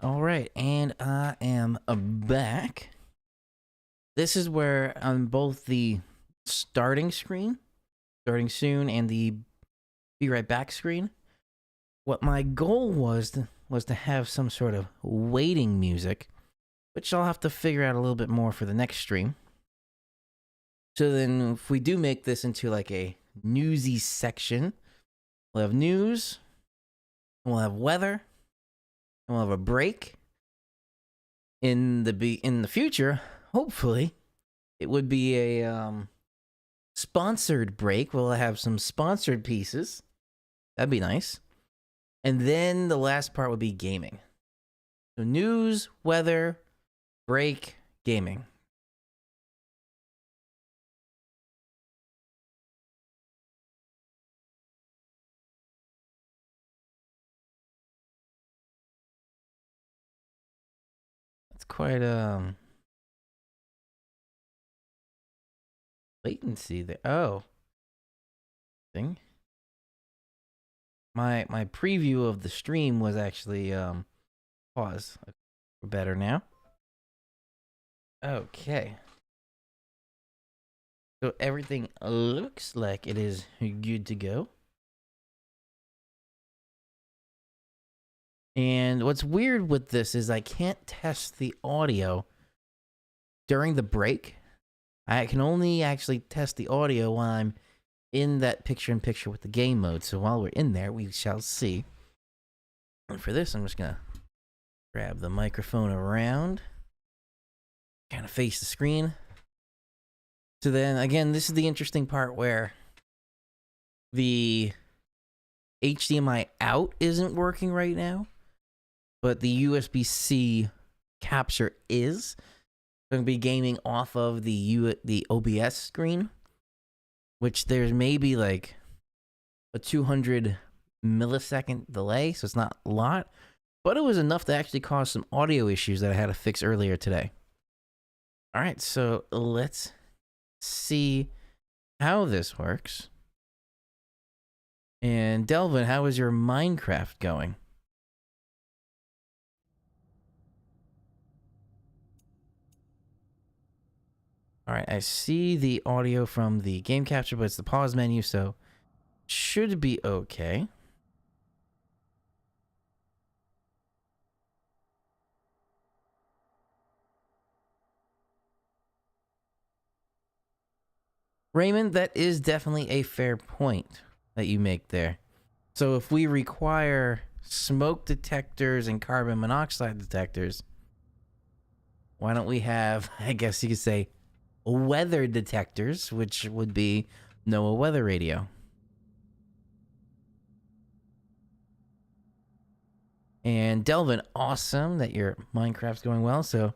All right, and I am back. This is where on both the starting screen, starting soon, and the be right back screen, what my goal was to have some sort of waiting music, which I'll have to figure out a little bit more for the next stream. So then if we do make this into like a newsy section, we'll have news, we'll have weather, and we'll have a break. In the future, hopefully, it would be a sponsored break. We'll have some sponsored pieces. That'd be nice. And then the last part would be gaming. So news, weather, break, gaming. That's quite latency there. Oh. Thing. My preview of the stream was actually pause. We're better now. Okay. So everything looks like it is good to go. And what's weird with this is I can't test the audio during the break. I can only actually test the audio while I'm in that picture-in-picture with the game mode. So while we're in there, we shall see. And for this, I'm just going to grab the microphone around. Kind of face the screen. So then, again, this is the interesting part where the HDMI out isn't working right now, but the USB-C capture is. I'm going to be gaming off of the OBS screen, which there's maybe like a 200 millisecond delay, so it's not a lot, but it was enough to actually cause some audio issues that I had to fix earlier today. All right, so let's see how this works. And Delvin, how is your Minecraft going? All right, I see the audio from the game capture, but it's the pause menu, so should be okay. Raymond, that is definitely a fair point that you make there. So if we require smoke detectors and carbon monoxide detectors, why don't we have, I guess you could say, weather detectors, which would be NOAA weather radio. And Delvin, awesome that your Minecraft's going well. So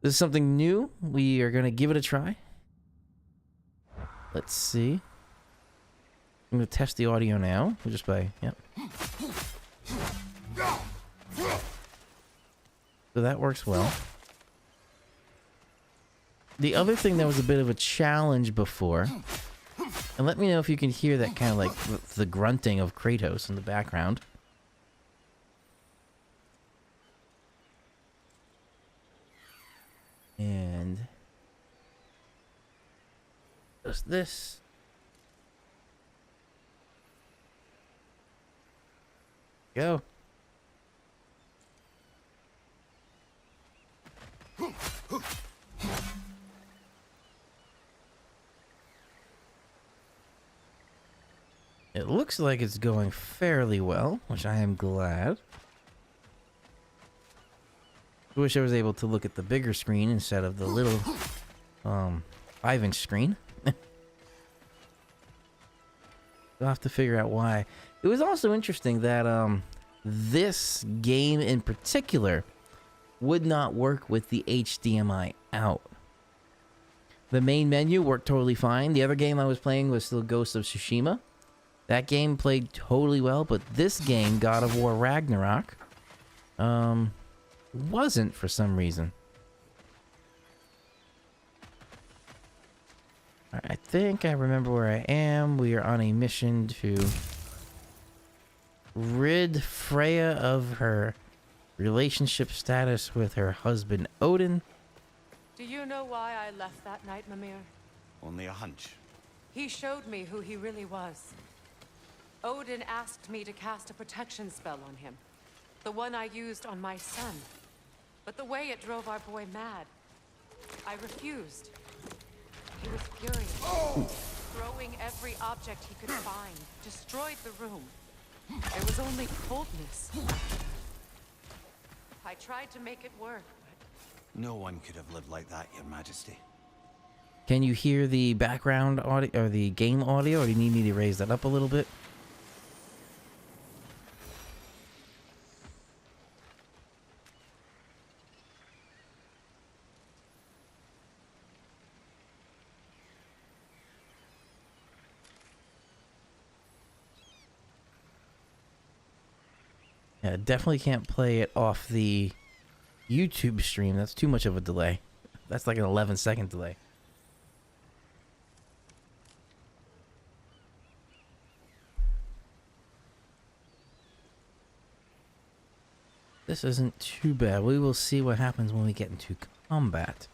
this is something new. We are going to give it a try. Let's see. I'm going to test the audio now. We'll just by, yep. So that works well. The other thing that was a bit of a challenge before, and let me know if you can hear that kind of like the grunting of Kratos in the background. And just this. Go. It looks like it's going fairly well, which I am glad. I wish I was able to look at the bigger screen instead of the little 5-inch screen. I'll have to figure out why. It was also interesting that this game in particular would not work with the HDMI out. The main menu worked totally fine. The other game I was playing was still Ghost of Tsushima. That game played totally well, but this game, God of War Ragnarok, wasn't for some reason. I think I remember where I am. We are on a mission to rid Freya of her relationship status with her husband Odin. Do you know why I left that night, Mimir? Only a hunch. He showed me who he really was. Odin asked me to cast a protection spell on him. The one I used on my son. But the way it drove our boy mad, I refused. He was furious. Throwing every object he could find, destroyed the room. There was only coldness. I tried to make it work, but... No one could have lived like that, Your Majesty. Can you hear the background audio or the game audio, or do you need me to raise that up a little bit? Yeah, definitely can't play it off the YouTube stream. That's too much of a delay. That's like an 11-second delay. This isn't too bad. We will see what happens when we get into combat.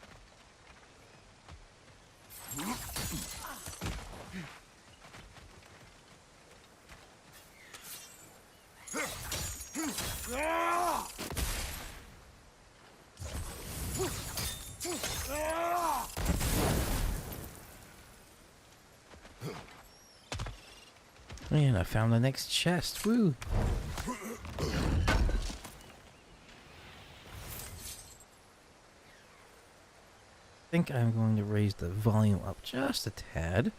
And I found the next chest. Woo! I think I'm going to raise the volume up just a tad.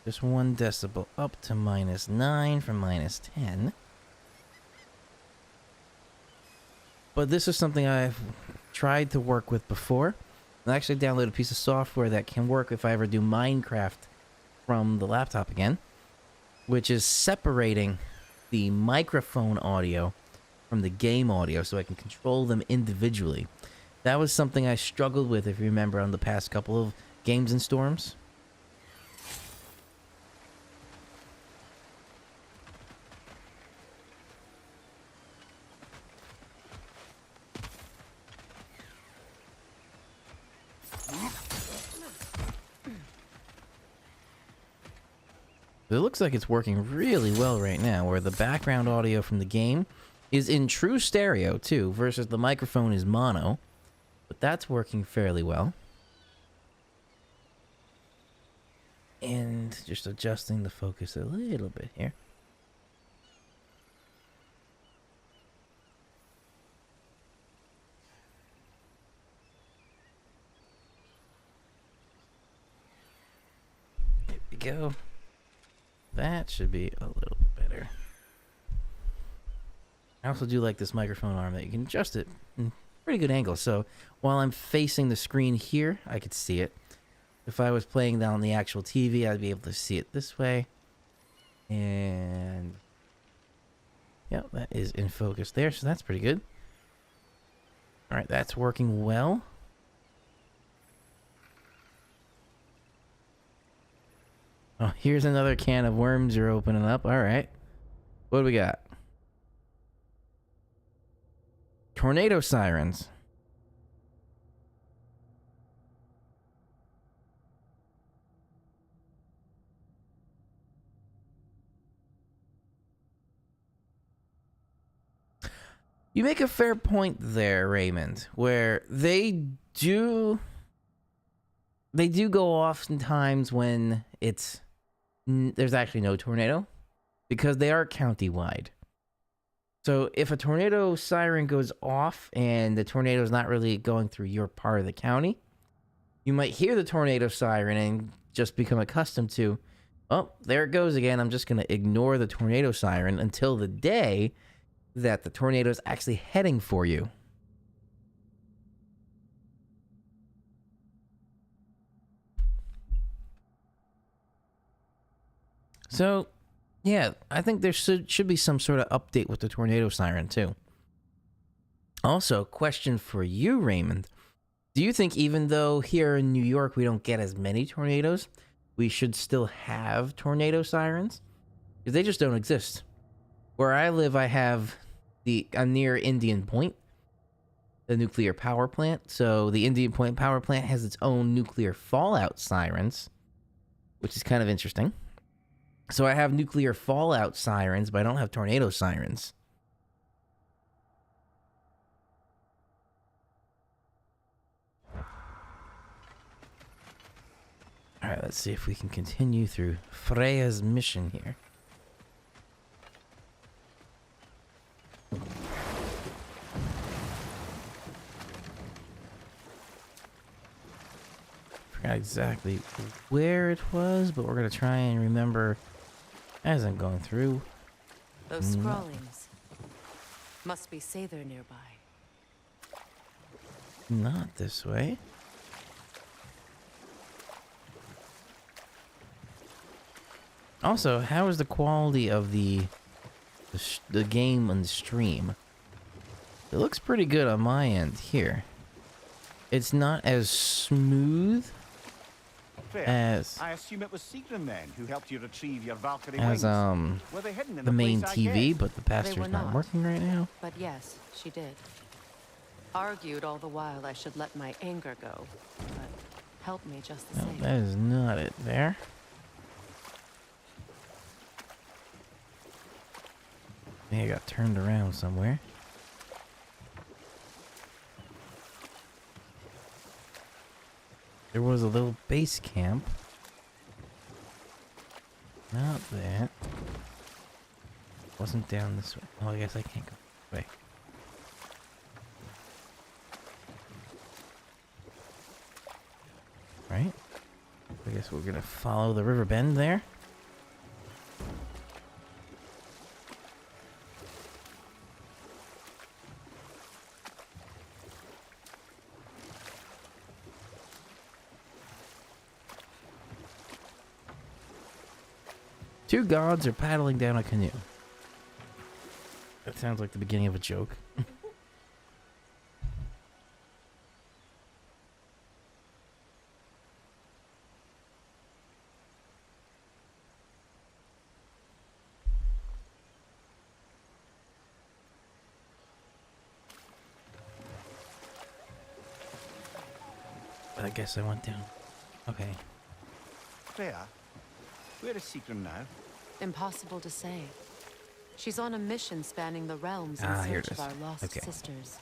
Just 1 decibel up to -9 from -10. But this is something I've tried to work with before. I actually downloaded a piece of software that can work if I ever do Minecraft from the laptop again, which is separating the microphone audio from the game audio so I can control them individually. That was something I struggled with, if you remember, on the past couple of Games and Storms. It looks like it's working really well right now, where the background audio from the game is in true stereo too, versus the microphone is mono. But that's working fairly well. And just adjusting the focus a little bit here. There we go. That should be a little bit better. I also do like this microphone arm that you can adjust it in pretty good angle. So while I'm facing the screen here, I could see it. If I was playing down the actual TV, I'd be able to see it this way. And yeah, that is in focus there, so that's pretty good. All right, that's working well. Oh, here's another can of worms you're opening up. All right. What do we got? Tornado sirens. You make a fair point there, Raymond, where they do go oftentimes when there's actually no tornado, because they are county-wide. So if a tornado siren goes off and the tornado is not really going through your part of the county, you might hear the tornado siren and just become accustomed to, oh, there it goes again. I'm just going to ignore the tornado siren until the day that the tornado is actually heading for you. So, yeah, I think there should be some sort of update with the tornado siren, too. Also, question for you, Raymond. Do you think even though here in New York we don't get as many tornadoes, we should still have tornado sirens? Because they just don't exist. Where I live, I have near Indian Point, the nuclear power plant. So the Indian Point power plant has its own nuclear fallout sirens, which is kind of interesting. So I have nuclear fallout sirens, but I don't have tornado sirens. All right, let's see if we can continue through Freya's mission here. Forgot exactly where it was, but we're gonna try and remember as I'm going through. Those scrawlings must be Sather nearby. Not this way. Also, how is the quality of the game on the stream? It looks pretty good on my end here. It's not as smooth Fair. as I assume it was Seagrim then who helped you retrieve your Valkyrie as wings. Were they hidden in the main place I TV, guessed? but the pass-through's were not not. working right now. But yes, she did. Argued all the while I should let my anger go, but helped me just the No, same. that is not it there. Maybe I got turned around somewhere. There was a little base camp. Not that. Wasn't down this way. Oh, I guess I can't go this way. Right? I guess we're gonna follow the river bend there. Two gods are paddling down a canoe. That sounds like the beginning of a joke. But I guess I went down. Okay. Freya, where is Seagrim now? Impossible to say. She's on a mission spanning the realms in Here search it of is. our lost Okay. sisters.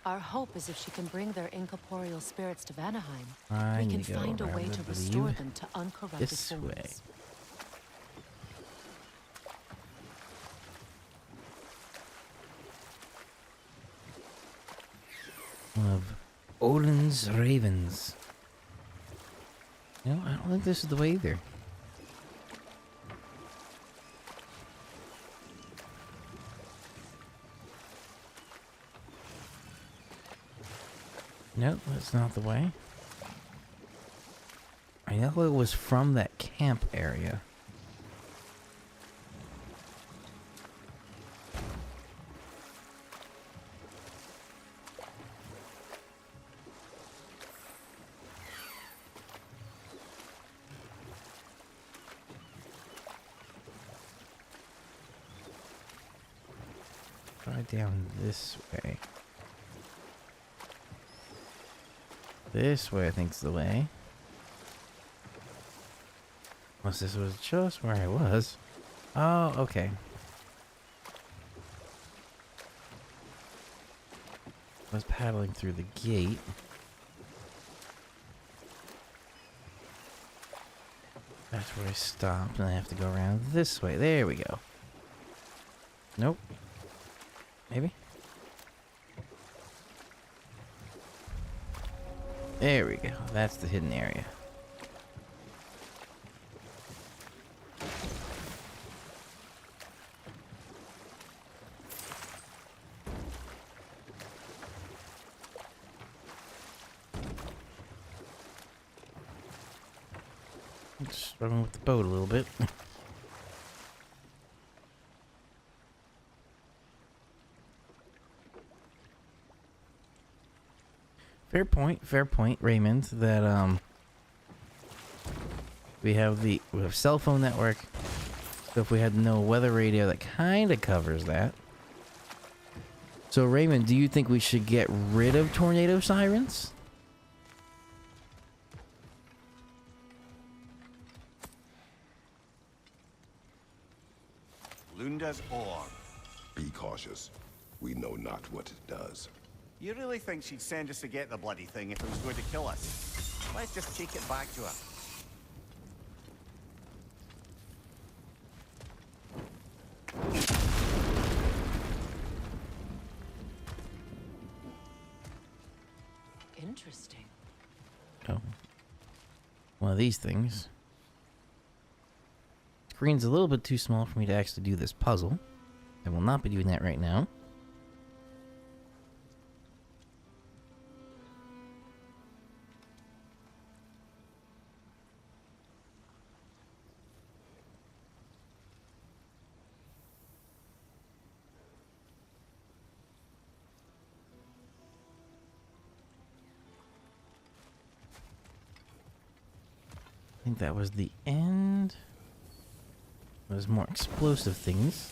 Our hope is if she can bring their incorporeal spirits to Vanaheim, I we need can to go find a way around, to I restore believe. them to uncorrupted This forms. way. One of Odin's ravens. No, I don't think this is the way either. Nope, that's not the way. I know it was from that camp area. Try down this way. This way, I think, is the way. Unless this was just where I was. Oh, okay. I was paddling through the gate. That's where I stopped, and I have to go around this way. There we go. Nope. Maybe? There we go. That's the hidden area. Just struggling with the boat a little bit. Fair point, Raymond, that we have cell phone network. So if we had no weather radio, that kind of covers that. So Raymond, do you think we should get rid of tornado sirens? Lunda's orb. Be cautious. We know not what it does. You really think she'd send us to get the bloody thing if it was going to kill us? Let's just take it back to her. Interesting. Oh. One of these things. Screen's a little bit too small for me to actually do this puzzle. I will not be doing that right now. I think that was the end. There's more explosive things.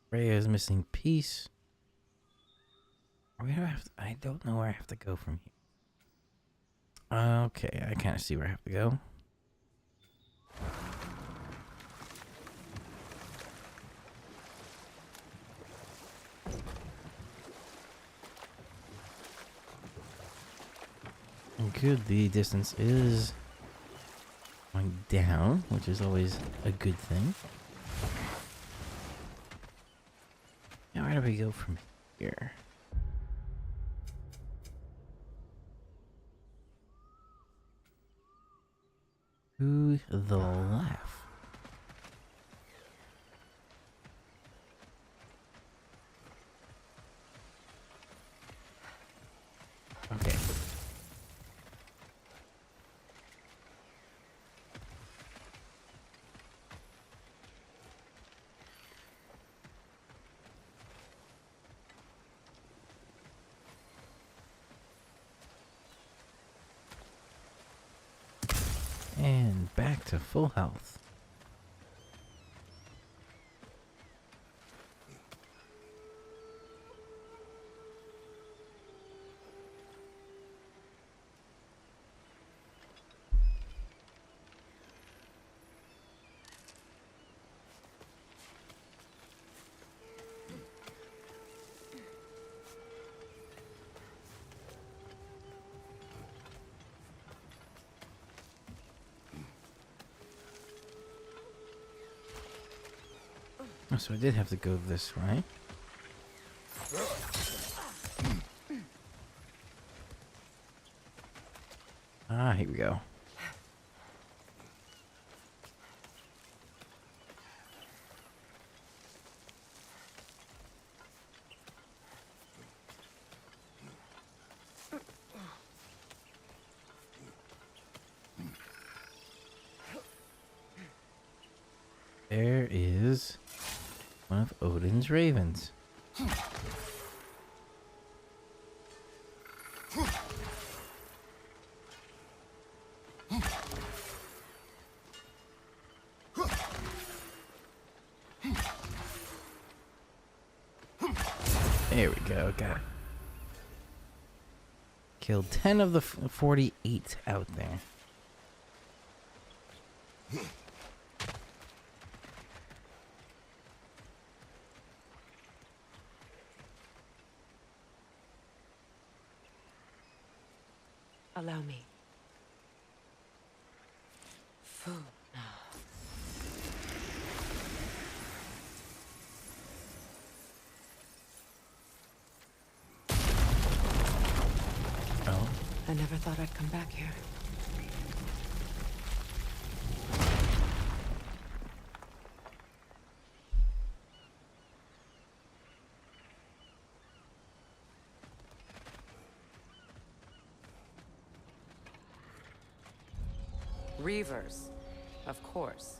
Rhea is missing piece. Where do I have to, I don't know where I have to go from here. Okay, I kind of see where I have to go. Good, the distance is going down, which is always a good thing. Now, where do we go from here? To the left. Okay. And back to full health. Oh, so I did have to go this way. Ah, here we go. There is one of Odin's ravens. There we go, got it. Killed 10 of the 48 out there. Allow me. Food now. Oh. I never thought I'd come back here. Reavers, of course.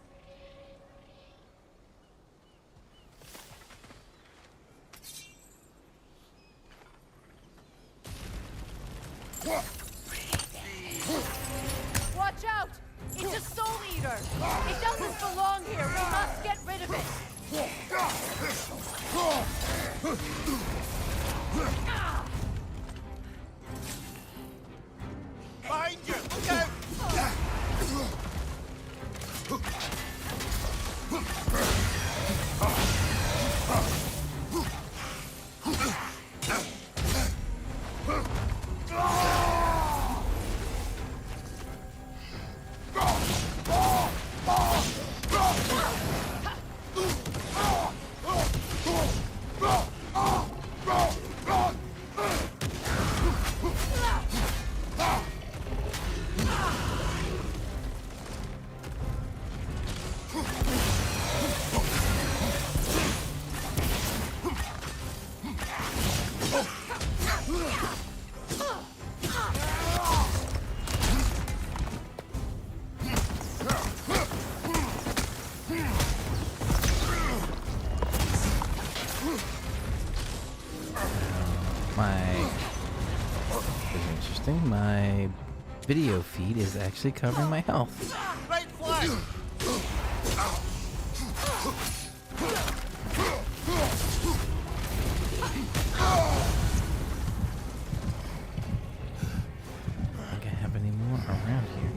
Watch out! It's a soul eater! It doesn't belong here! We must get rid of it! Behind you! Look out! My video feed is actually covering my health. Right flag! I don't think I have any more around here.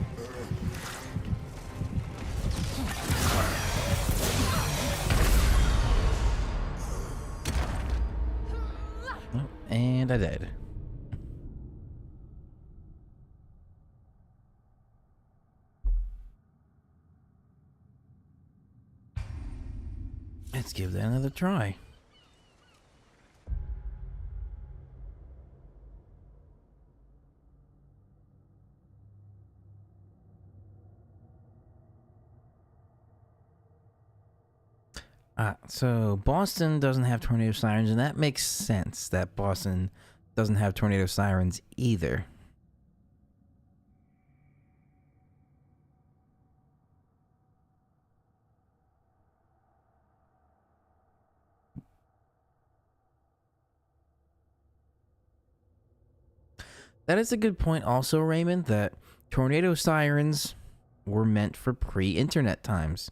Oh, and I died. Let's give that another try. So Boston doesn't have tornado sirens, and that makes sense that Boston doesn't have tornado sirens either. That is a good point also, Raymond, that tornado sirens were meant for pre-internet times.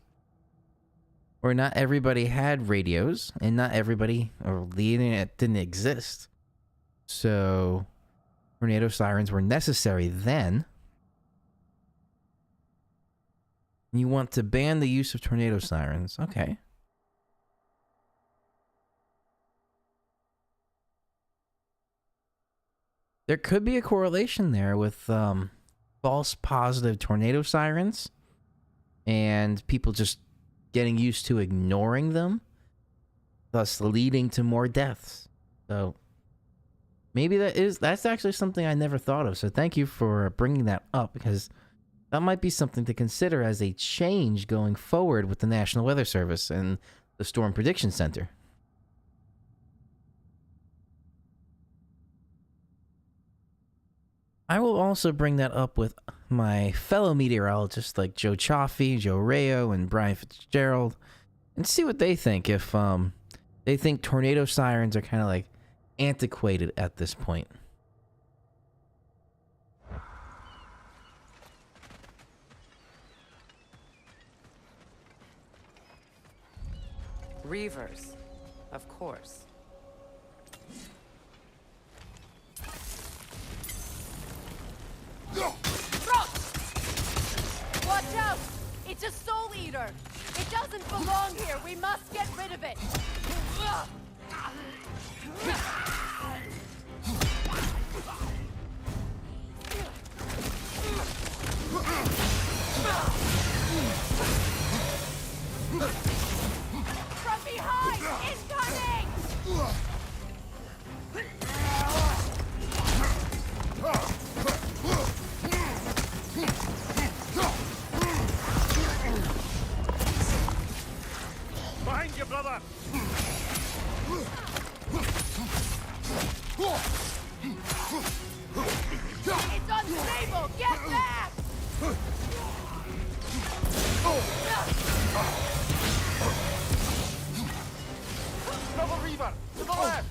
Where not everybody had radios, and not everybody, or the internet didn't exist. So, tornado sirens were necessary then. You want to ban the use of tornado sirens. Okay. There could be a correlation there with false positive tornado sirens and people just getting used to ignoring them, thus leading to more deaths. So maybe that's actually something I never thought of. So thank you for bringing that up, because that might be something to consider as a change going forward with the National Weather Service and the Storm Prediction Center. I will also bring that up with my fellow meteorologists like Joe Chaffee, Joe Rayo, and Brian Fitzgerald, and see what they think. If they think tornado sirens are kind of like antiquated at this point. Reavers, of course. Watch out! It's a soul eater! It doesn't belong here! We must get rid of it! From behind! Incoming! Behind you, brother! It's unstable! Get back! Double Reaver! To the left!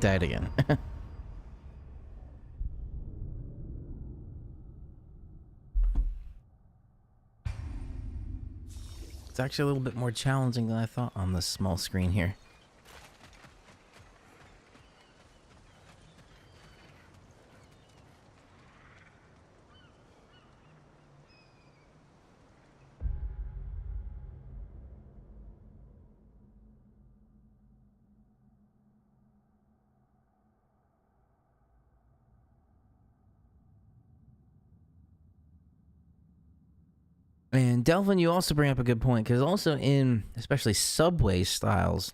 died again. It's actually a little bit more challenging than I thought on this small screen here. And Delvin, you also bring up a good point, because also in especially subway styles,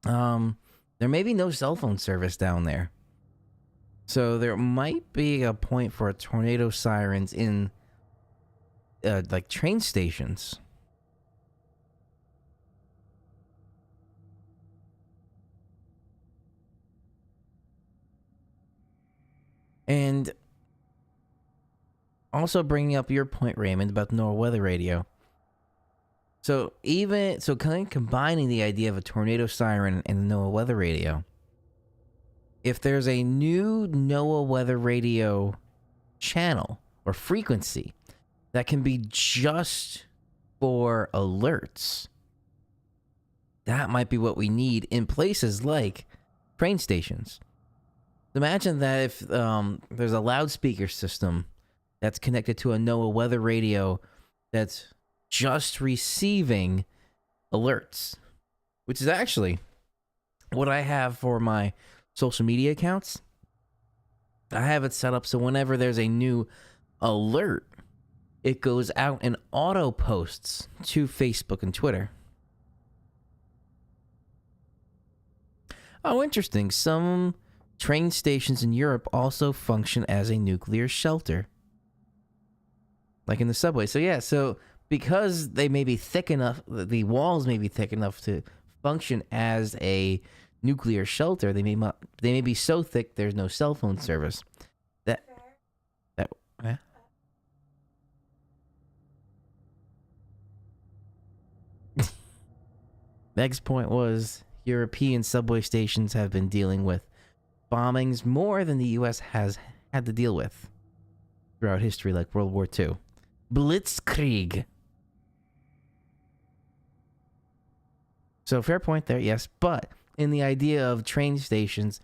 there may be no cell phone service down there. So there might be a point for tornado sirens in like train stations. And also bringing up your point, Raymond, about the NOAA weather radio. So kind of combining the idea of a tornado siren and the NOAA weather radio. If there's a new NOAA weather radio channel or frequency that can be just for alerts, that might be what we need in places like train stations. Imagine that if there's a loudspeaker system that's connected to a NOAA weather radio that's just receiving alerts, which is actually what I have for my social media accounts. I have it set up so whenever there's a new alert, it goes out and auto posts to Facebook and Twitter. Oh, interesting. Some train stations in Europe also function as a nuclear shelter, like in the subway. So yeah, so because they may be thick enough, the walls may be thick enough to function as a nuclear shelter, they may be so thick there's no cell phone service. Yeah. Meg's point was European subway stations have been dealing with bombings more than the U.S. has had to deal with throughout history, like World War II. Blitzkrieg. So fair point there, yes. But in the idea of train stations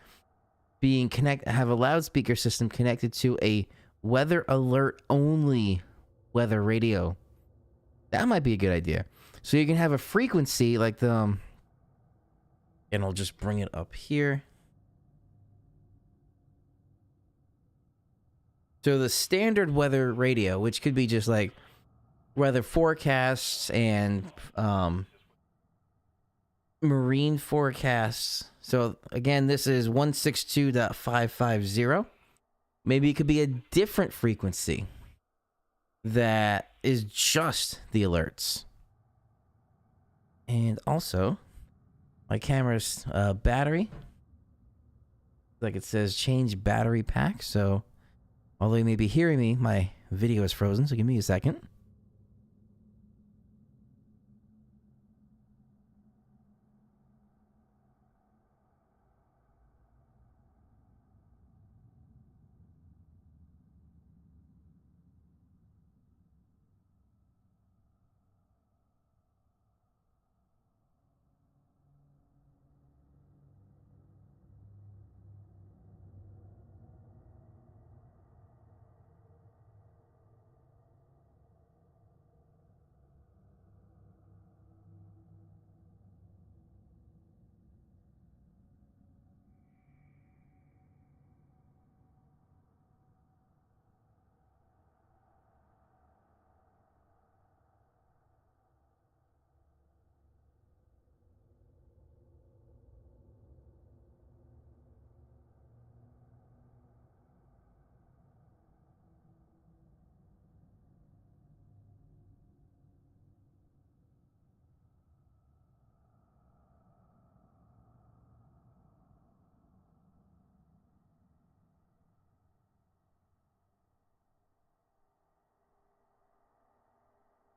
being have a loudspeaker system connected to a weather alert only weather radio, that might be a good idea. So you can have a frequency like the, and I'll just bring it up here. So the standard weather radio, which could be just like weather forecasts and marine forecasts. So again, this is 162.550. Maybe it could be a different frequency that is just the alerts. And also, my camera's battery, like it says, change battery pack. So although you may be hearing me, my video is frozen. So give me a second.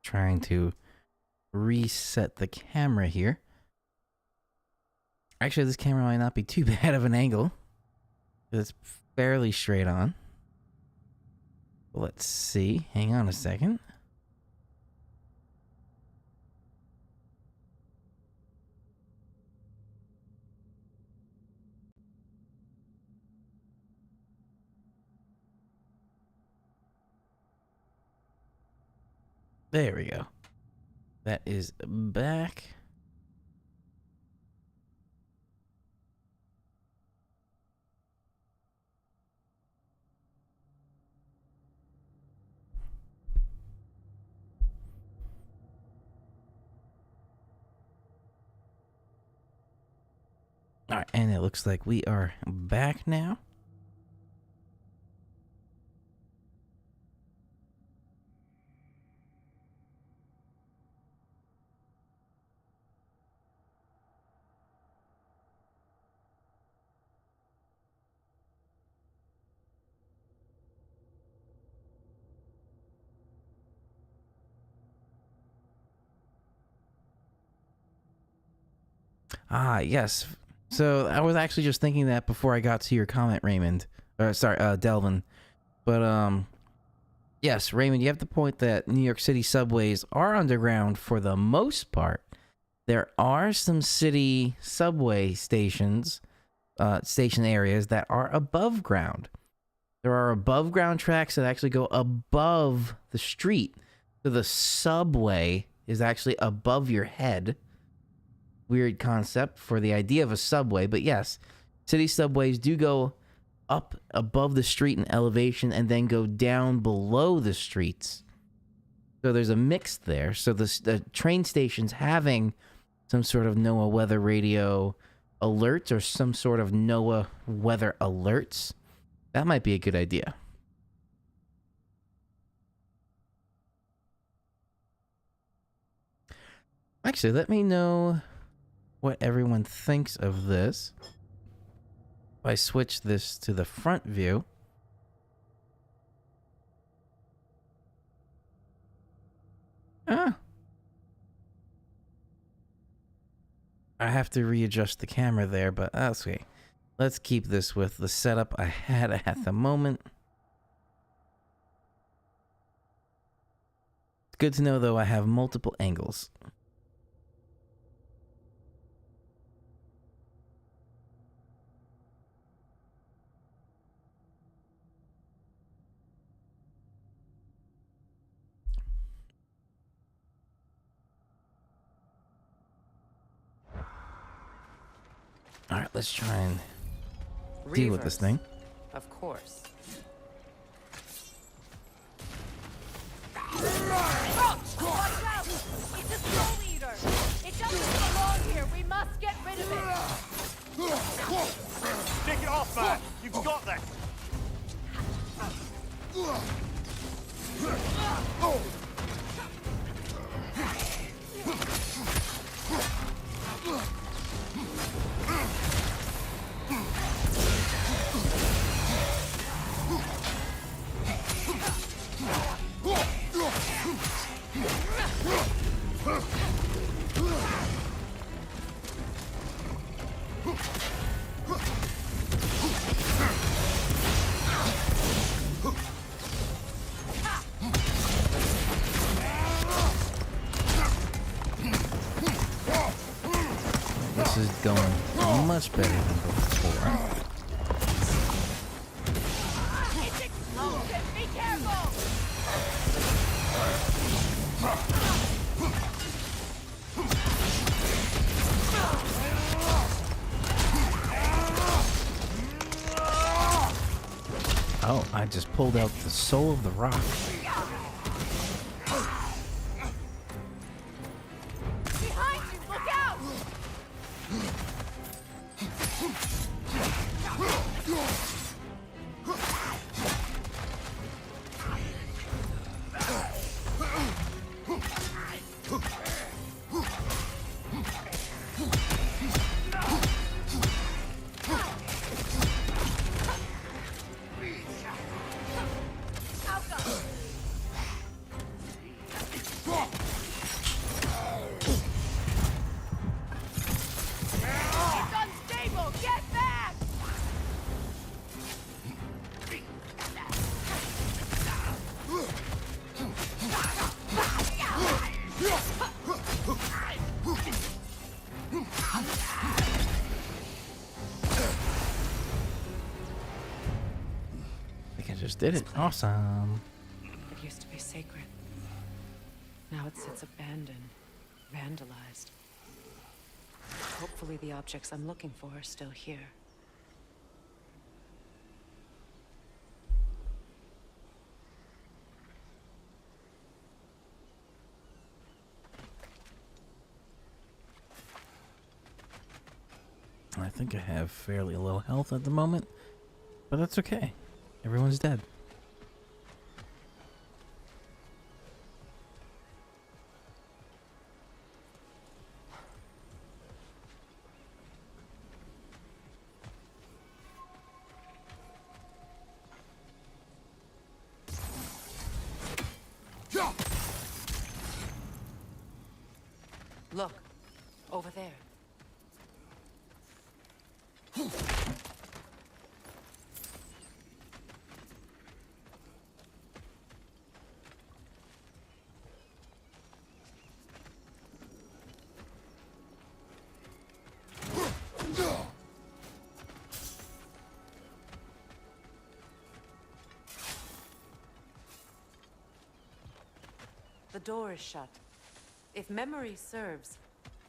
Trying to reset the camera here. Actually, this camera might not be too bad of an angle. It's fairly straight on. Let's see. Hang on a second. There we go. That is back. All right, and it looks like we are back now. Ah, yes. So I was actually just thinking that before I got to your comment, Raymond. Delvin. But yes, Raymond, you have the point that New York City subways are underground for the most part. There are some city subway stations, station areas that are above ground. There are above ground tracks that actually go above the street. So the subway is actually above your head. Weird concept for the idea of a subway, but yes, city subways do go up above the street in elevation and then go down below the streets. So there's a mix there. So the train stations having some sort of NOAA weather radio alerts or some sort of NOAA weather alerts, that might be a good idea. Actually, let me know what everyone thinks of this. If I switch this to the front view. I have to readjust the camera there, but that's okay. Let's keep this with the setup I had at the moment. It's good to know, though, I have multiple angles. All right, let's try and deal with this thing. Of course. Watch out! It's a soul eater! It doesn't belong here! We must get rid of it! Take it off, man! You've got this! This is going much better than before. It's explosive! Be careful! Oh, I just pulled out the soul of the rock. Behind you! Look out! Did This it? place. Awesome. It used to be sacred. Now it sits abandoned, vandalized. Hopefully the objects I'm looking for are still here. I think I have fairly low health at the moment, but that's okay. Everyone's dead. Look, over there. The door is shut. If memory serves,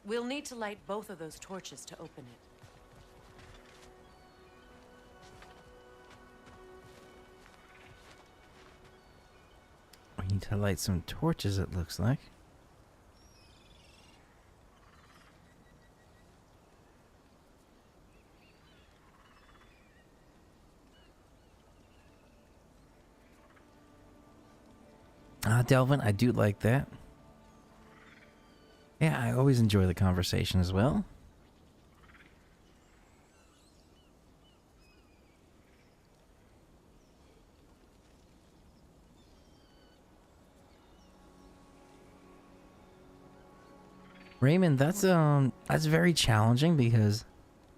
we'll need to light both of those torches to open it. We need to light some torches, it looks like. Delvin, I do like that. Yeah, I always enjoy the conversation as well. Raymond, that's very challenging because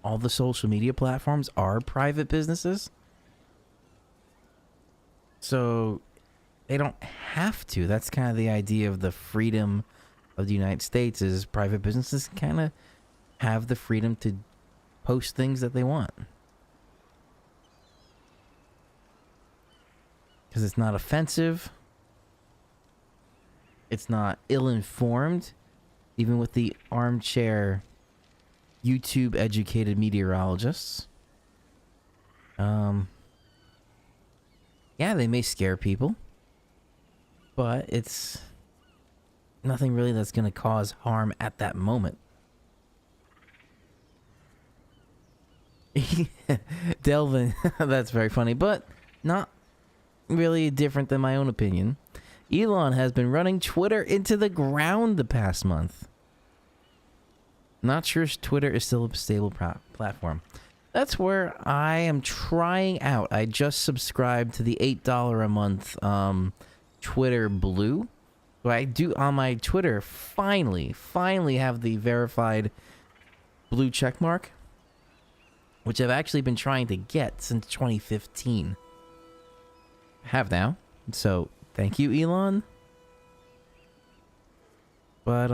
all the social media platforms are private businesses. So they don't have to. That's kind of the idea of the freedom of the United States, is private businesses kind of have the freedom to post things that they want. Because it's not offensive. It's not ill-informed. Even with the armchair YouTube educated meteorologists. Yeah, they may scare people, but it's nothing really that's going to cause harm at that moment. Delvin, that's very funny, but not really different than my own opinion. Elon has been running Twitter into the ground the past month. Not sure if Twitter is still a stable platform. That's where I am trying out. I just subscribed to the $8 a month Twitter Blue. So I do on my Twitter finally have the verified blue check mark, which I've actually been trying to get since 2015. I have now. So thank you, Elon. But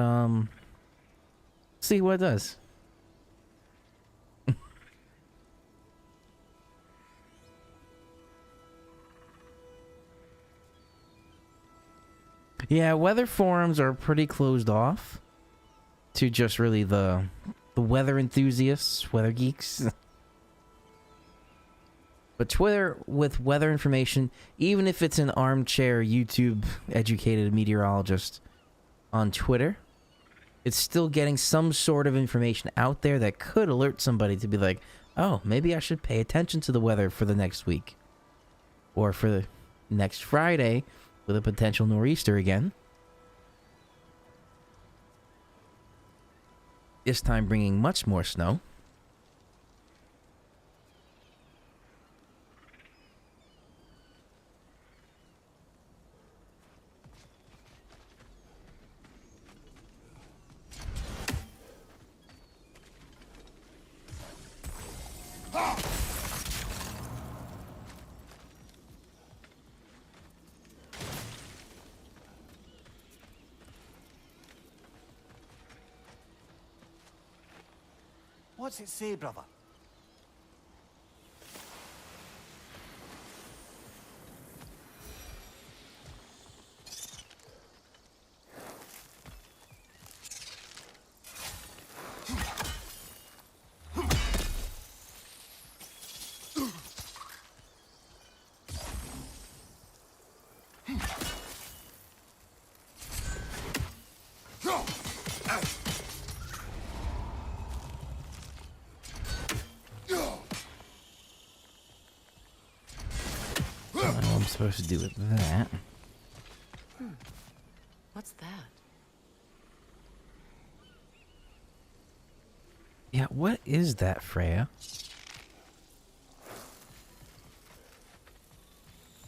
see what it does. Yeah, weather forums are pretty closed off to just really the weather enthusiasts, weather geeks. But Twitter with weather information, even if it's an armchair YouTube educated meteorologist on Twitter, it's still getting some sort of information out there that could alert somebody to be like, oh, maybe I should pay attention to the weather for the next week. Or for the next Friday with a potential nor'easter again. This time bringing much more snow. What's it say, brother? supposed to do with that? What's that? Yeah, what is that, Freya?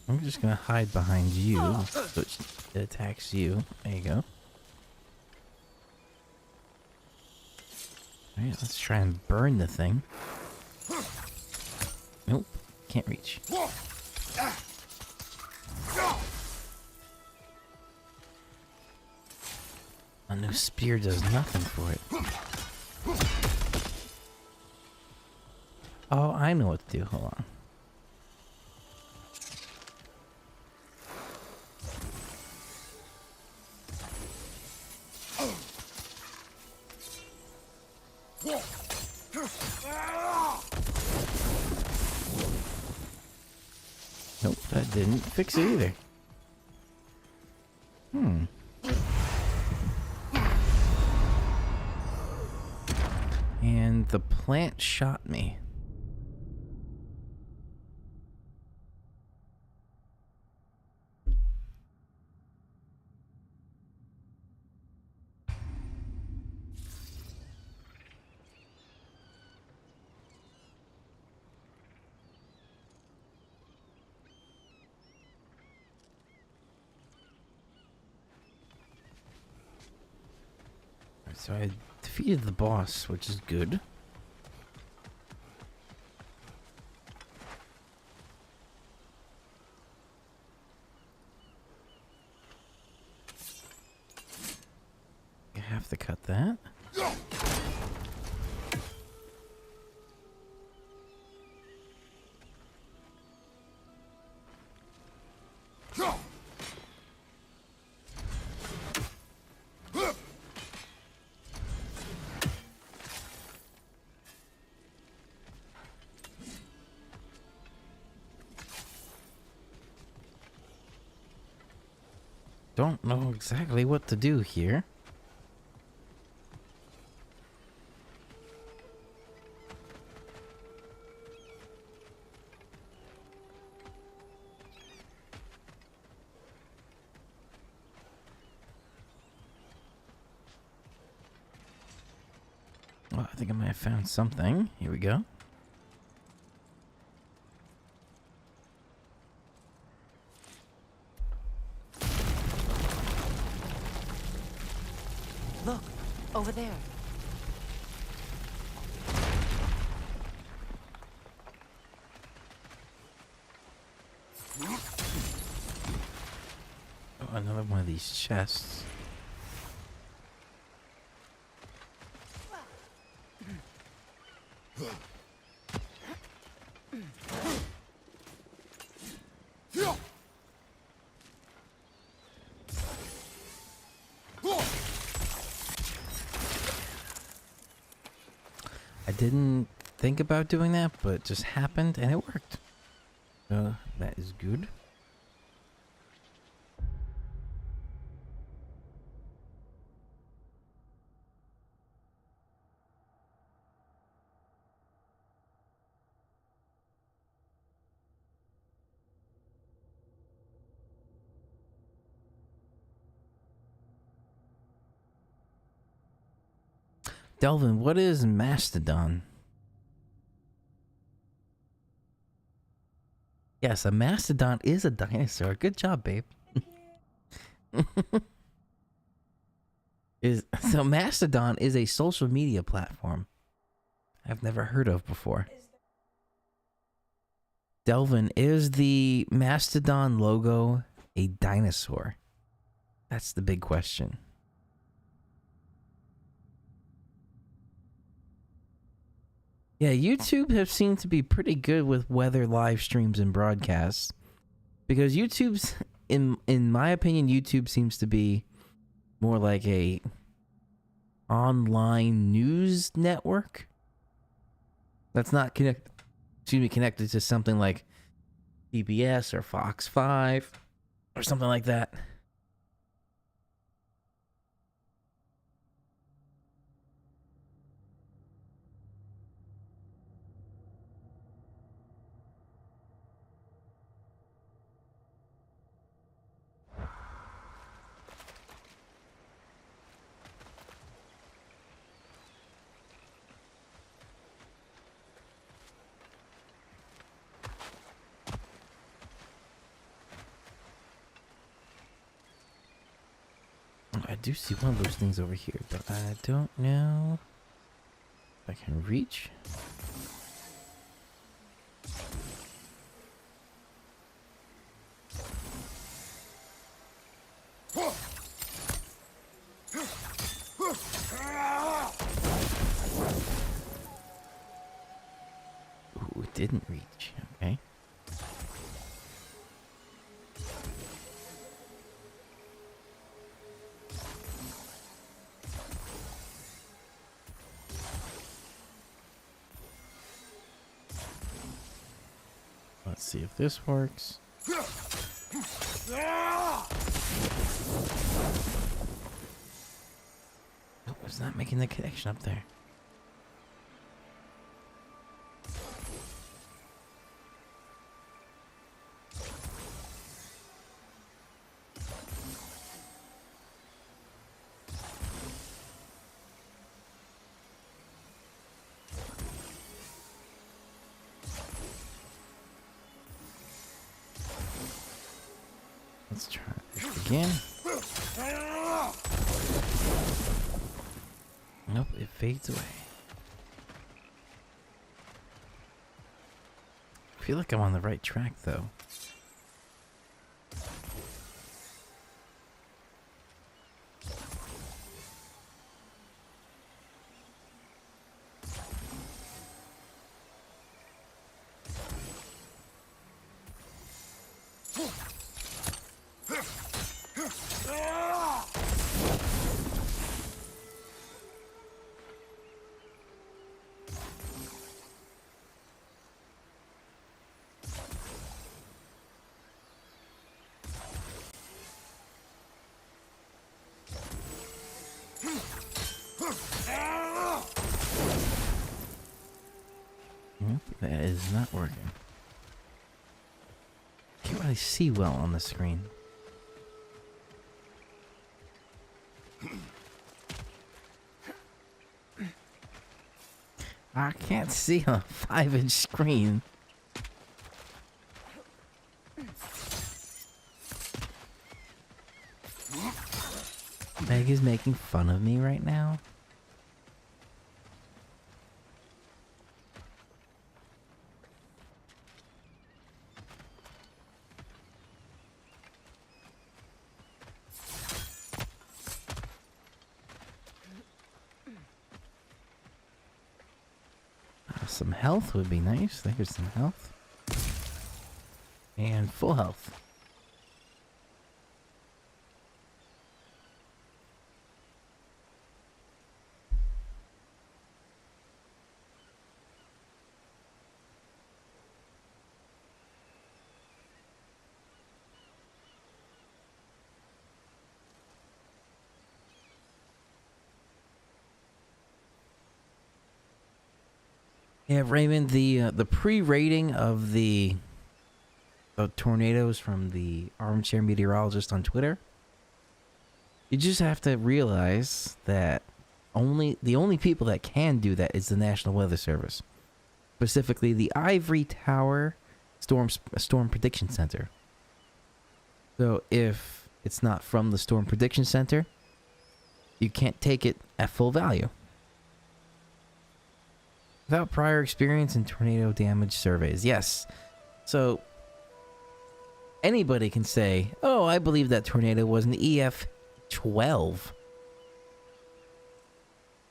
I'm just gonna hide behind you so it attacks you. There you go. Alright, let's try and burn the thing. Nope, can't reach. A new spear does nothing for it. Oh, I know what to do. Hold on. Nope, that didn't fix it either. And the plant shot me. So I defeated the boss, which is good. I have to cut that. Don't know exactly what to do here. Well, I think I might have found something. Here we go. Look, over there. Oh, another one of these chests. I didn't think about doing that, but it just happened and it worked. So that is good. Delvin, what is Mastodon? Yes, a mastodon is a dinosaur. Good job, babe. So Mastodon is a social media platform I've never heard of before. Delvin, is the Mastodon logo a dinosaur? That's the big question. Yeah, YouTube have seemed to be pretty good with weather live streams and broadcasts. Because YouTube's, in my opinion, YouTube seems to be more like a online news network that's not connected to something like PBS or Fox 5 or something like that. do see one of those things over here, but I don't know if I can reach. Ooh, it didn't reach. Okay. Let's see if this works. Nope, it's not making the connection up there. Let's try this again. Nope, it fades away. I feel like I'm on the right track, though. Nope, that is not working. Can't really see well on the screen. I can't see on a 5-inch screen. Meg is making fun of me right now. Some health would be nice. There's some health. And full health. Yeah, Raymond, the pre-rating of the tornadoes from the armchair meteorologist on Twitter. You just have to realize that the only people that can do that is the National Weather Service, specifically the Ivory Tower Storm Prediction Center. So if it's not from the Storm Prediction Center, you can't take it at full value. Without prior experience in tornado damage surveys. Yes. So anybody can say, oh, I believe that tornado was an EF 12.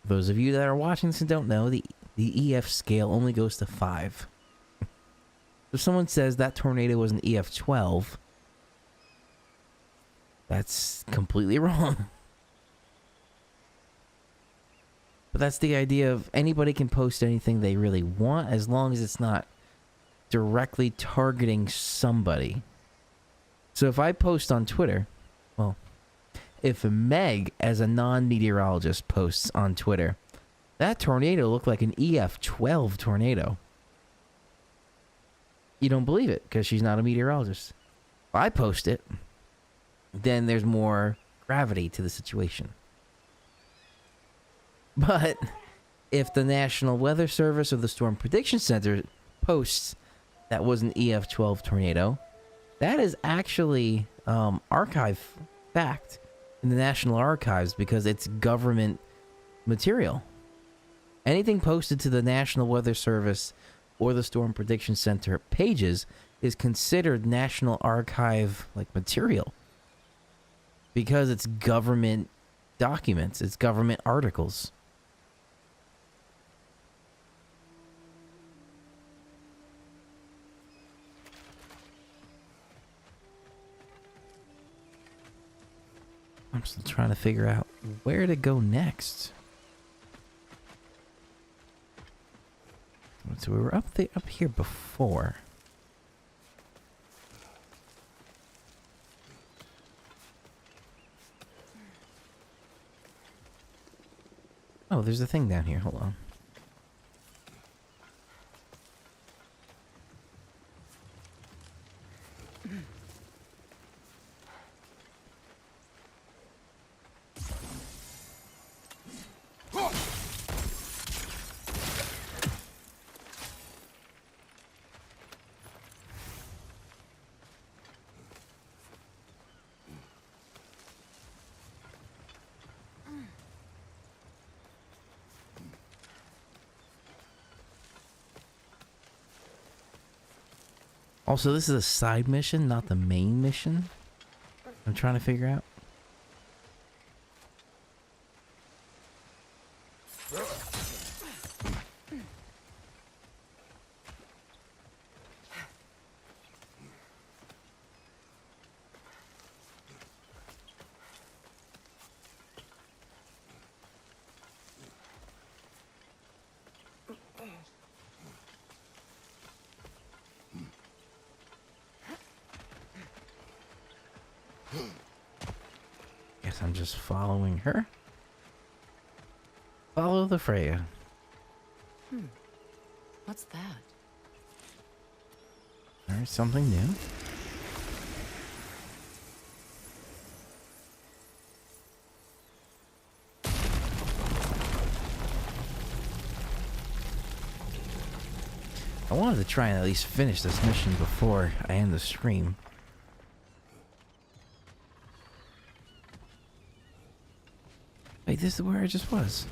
Those of you that are watching this and don't know, the EF scale only goes to 5. If someone says that tornado was an EF 12, that's completely wrong. But that's the idea of anybody can post anything they really want as long as it's not directly targeting somebody. So if I post on Twitter, well, if Meg as a non-meteorologist posts on Twitter, that tornado looked like an EF 12 tornado. You don't believe it because she's not a meteorologist. If I post it, then there's more gravity to the situation. But if the National Weather Service or the Storm Prediction Center posts that was an EF 12 tornado, that is actually archive fact. in the National Archives because it's government material. Anything posted to the National Weather Service or the Storm Prediction Center pages is considered National Archive like material because it's government documents, it's government articles. I'm still trying to figure out where to go next. So we were up here before. Oh, there's a thing down here. Hold on. Also, this is a side mission, not the main mission. I'm trying to figure out. Guess I'm just following her. Follow the Freya. What's that? There's something new. I wanted to try and at least finish this mission before I end the stream. Wait, this is where I just was.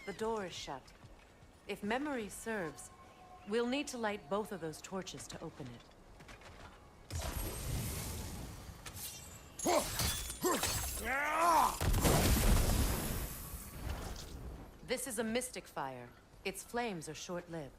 The door is shut. If memory serves, we'll need to light both of those torches to open it. This is a mystic fire. Its flames are short-lived.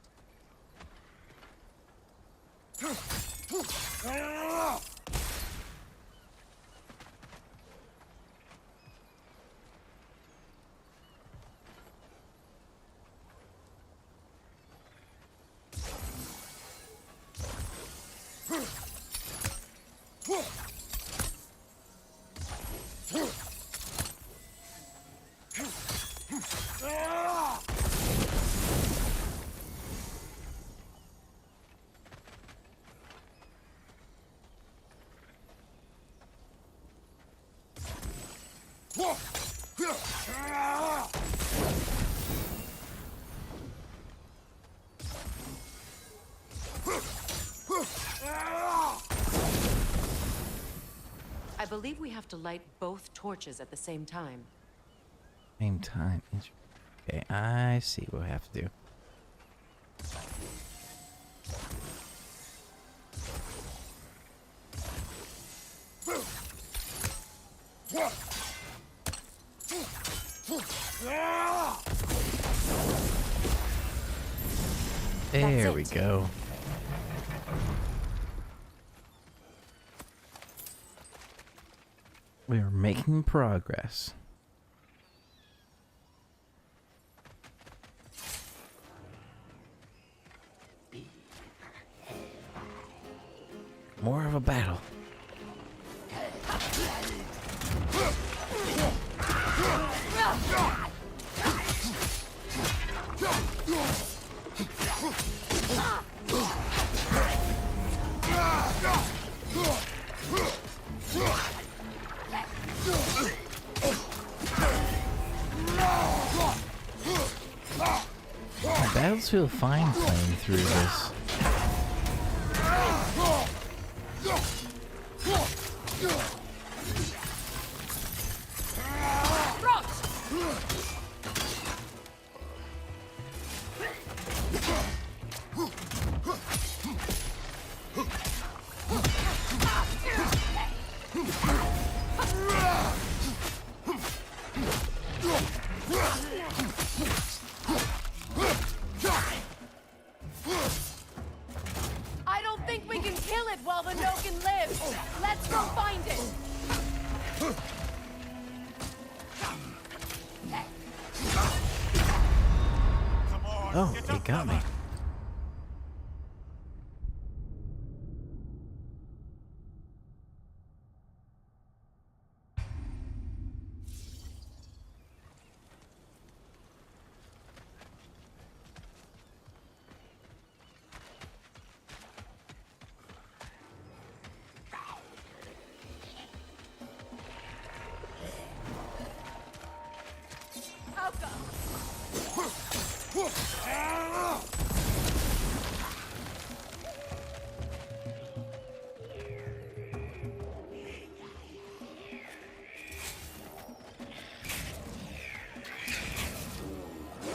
I believe we have to light both torches at the same time. Same time. Okay, I see what I have to do. There we go. We are making progress. More of a battle. My battles feel fine playing through this. I don't think we can kill it while the Nogan lives. Let's go find it. Come on, Oh, get it up, got me. brother. Alka.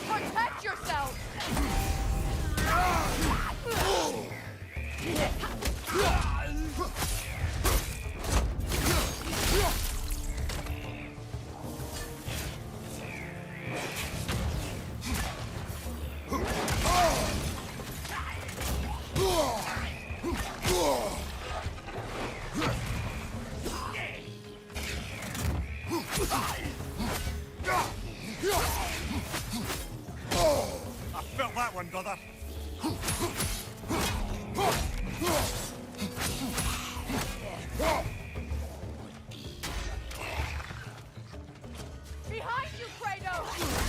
Protect yourself. I felt that one, brother. Behind you, Kratos.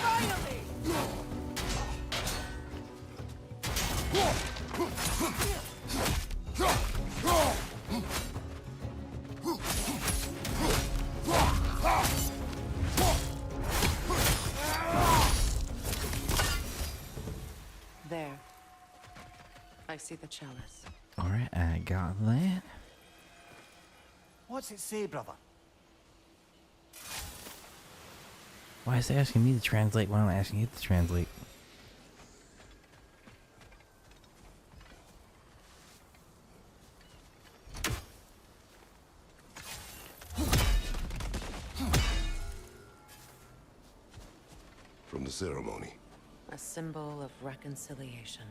Finally. There. I see the chalice. Alright, I got that. What's it say, brother? Why is it asking me to translate when I'm asking you to translate? From the ceremony. A symbol of reconciliation.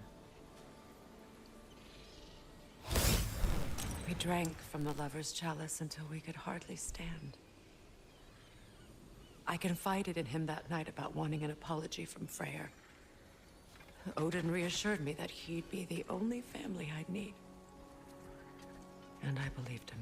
We drank from the lover's chalice until we could hardly stand. I confided in him that night about wanting an apology from Freyr. Odin reassured me that he'd be the only family I'd need. And I believed him.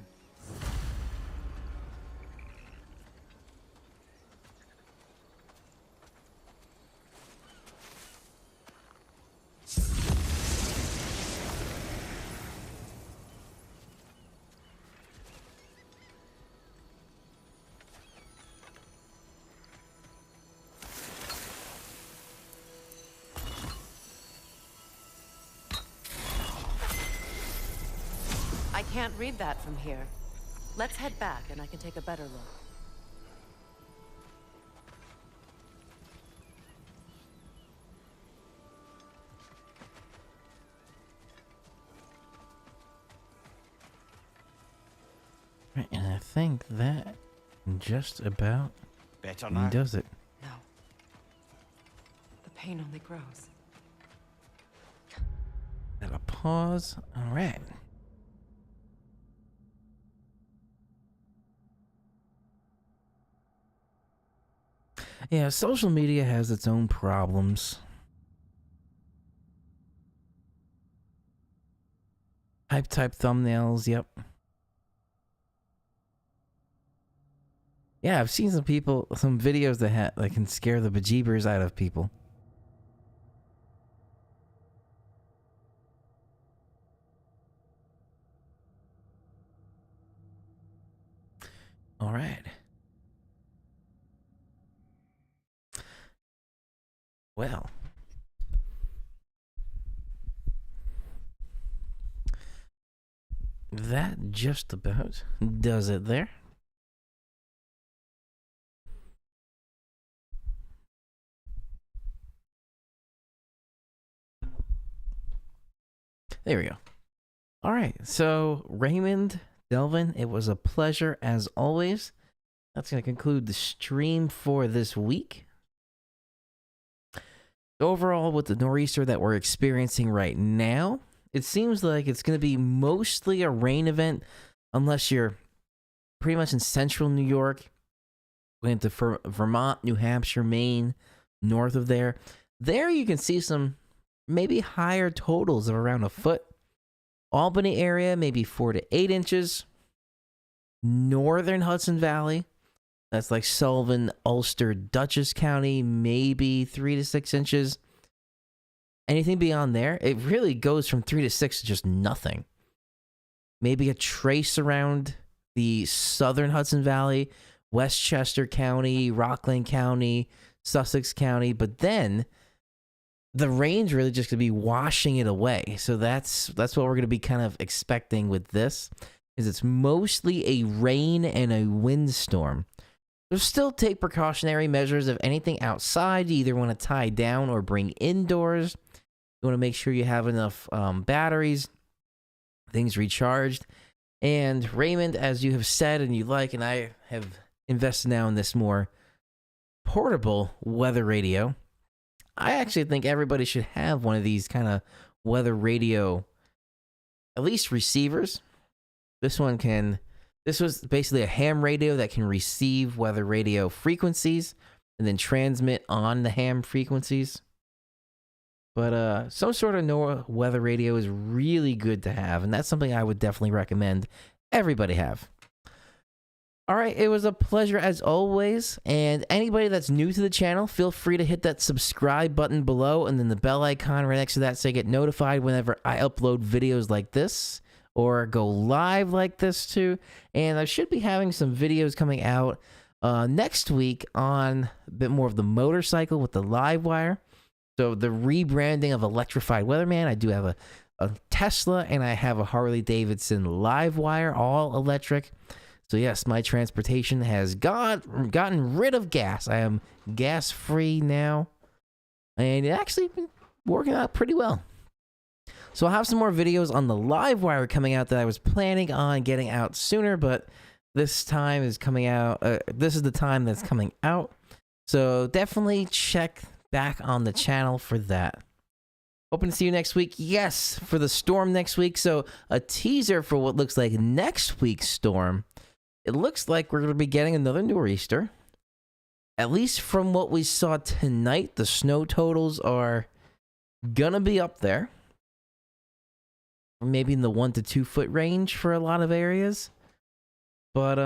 I can't read that from here. Let's head back and I can take a better look. Right, and I think that just about Better now. does it. No. The pain only grows. Gotta pause. Alright. Yeah, social media has its own problems. Hype type thumbnails, yep. Yeah, I've seen some videos that can scare the bejeebers out of people. All right. Well. That just about does it there. There we go. All right. So, Raymond, Delvin, it was a pleasure as always. That's going to conclude the stream for this week. Overall, with the nor'easter that we're experiencing right now, it seems like it's going to be mostly a rain event, unless you're pretty much in central New York, going to Vermont, New Hampshire, Maine, north of there. There you can see some maybe higher totals of around a foot. Albany area, maybe 4 to 8 inches. Northern Hudson Valley, that's like Sullivan, Ulster, Dutchess County, maybe 3 to 6 inches. Anything beyond there, it really goes from 3 to 6 to just nothing. Maybe a trace around the southern Hudson Valley, Westchester County, Rockland County, Sussex County, but then the rain's really just going to be washing it away. So that's what we're going to be kind of expecting with this, is it's mostly a rain and a windstorm. So still take precautionary measures of anything outside you either want to tie down or bring indoors. You want to make sure you have enough batteries, things recharged. And Raymond, as you have said and you like, and I have invested now in this more portable weather radio, I actually think everybody should have one of these kind of weather radio, at least receivers. This was basically a ham radio that can receive weather radio frequencies and then transmit on the ham frequencies. But some sort of NOAA weather radio is really good to have, and that's something I would definitely recommend everybody have. All right, it was a pleasure as always, and anybody that's new to the channel, feel free to hit that subscribe button below and then the bell icon right next to that so you get notified whenever I upload videos like this or go live like this too. And I should be having some videos coming out next week on a bit more of the motorcycle with the live wire. So the rebranding of Electrified Weatherman. I do have a Tesla and I have a Harley Davidson live wire, all electric. So yes, my transportation has gotten rid of gas. I am gas free now, and it actually been working out pretty well. So I'll have some more videos on the live wire coming out that I was planning on getting out sooner, but this time is coming out. This is the time that's coming out. So definitely check back on the channel for that. Hoping to see you next week. Yes, for the storm next week. So a teaser for what looks like next week's storm. It looks like we're going to be getting another nor'easter. At least from what we saw tonight, the snow totals are going to be up there. Maybe in the 1 to 2 foot range for a lot of areas. But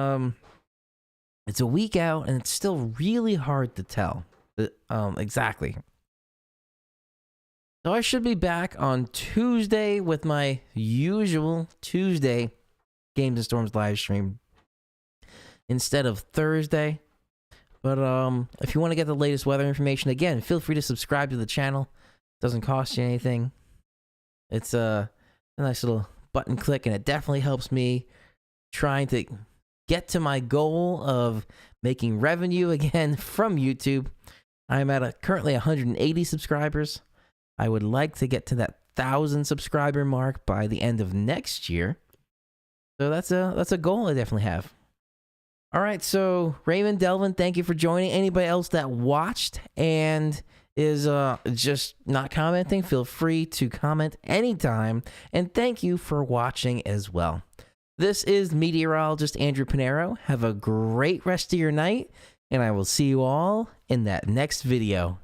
it's a week out and it's still really hard to tell exactly. So I should be back on Tuesday with my usual Tuesday Games and Storms live stream instead of Thursday. But if you want to get the latest weather information, again, feel free to subscribe to the channel. It doesn't cost you anything. It's a nice little button click, and it definitely helps me trying to get to my goal of making revenue again from YouTube. I'm at currently 180 subscribers. I would like to get to that 1,000 subscriber mark by the end of next year. So that's a goal I definitely have. All right, so Raymond, Delvin, thank you for joining. Anybody else that watched and is just not commenting, feel free to comment anytime. And thank you for watching as well. This is meteorologist Andrew Pinero. Have a great rest of your night, and I will see you all in that next video.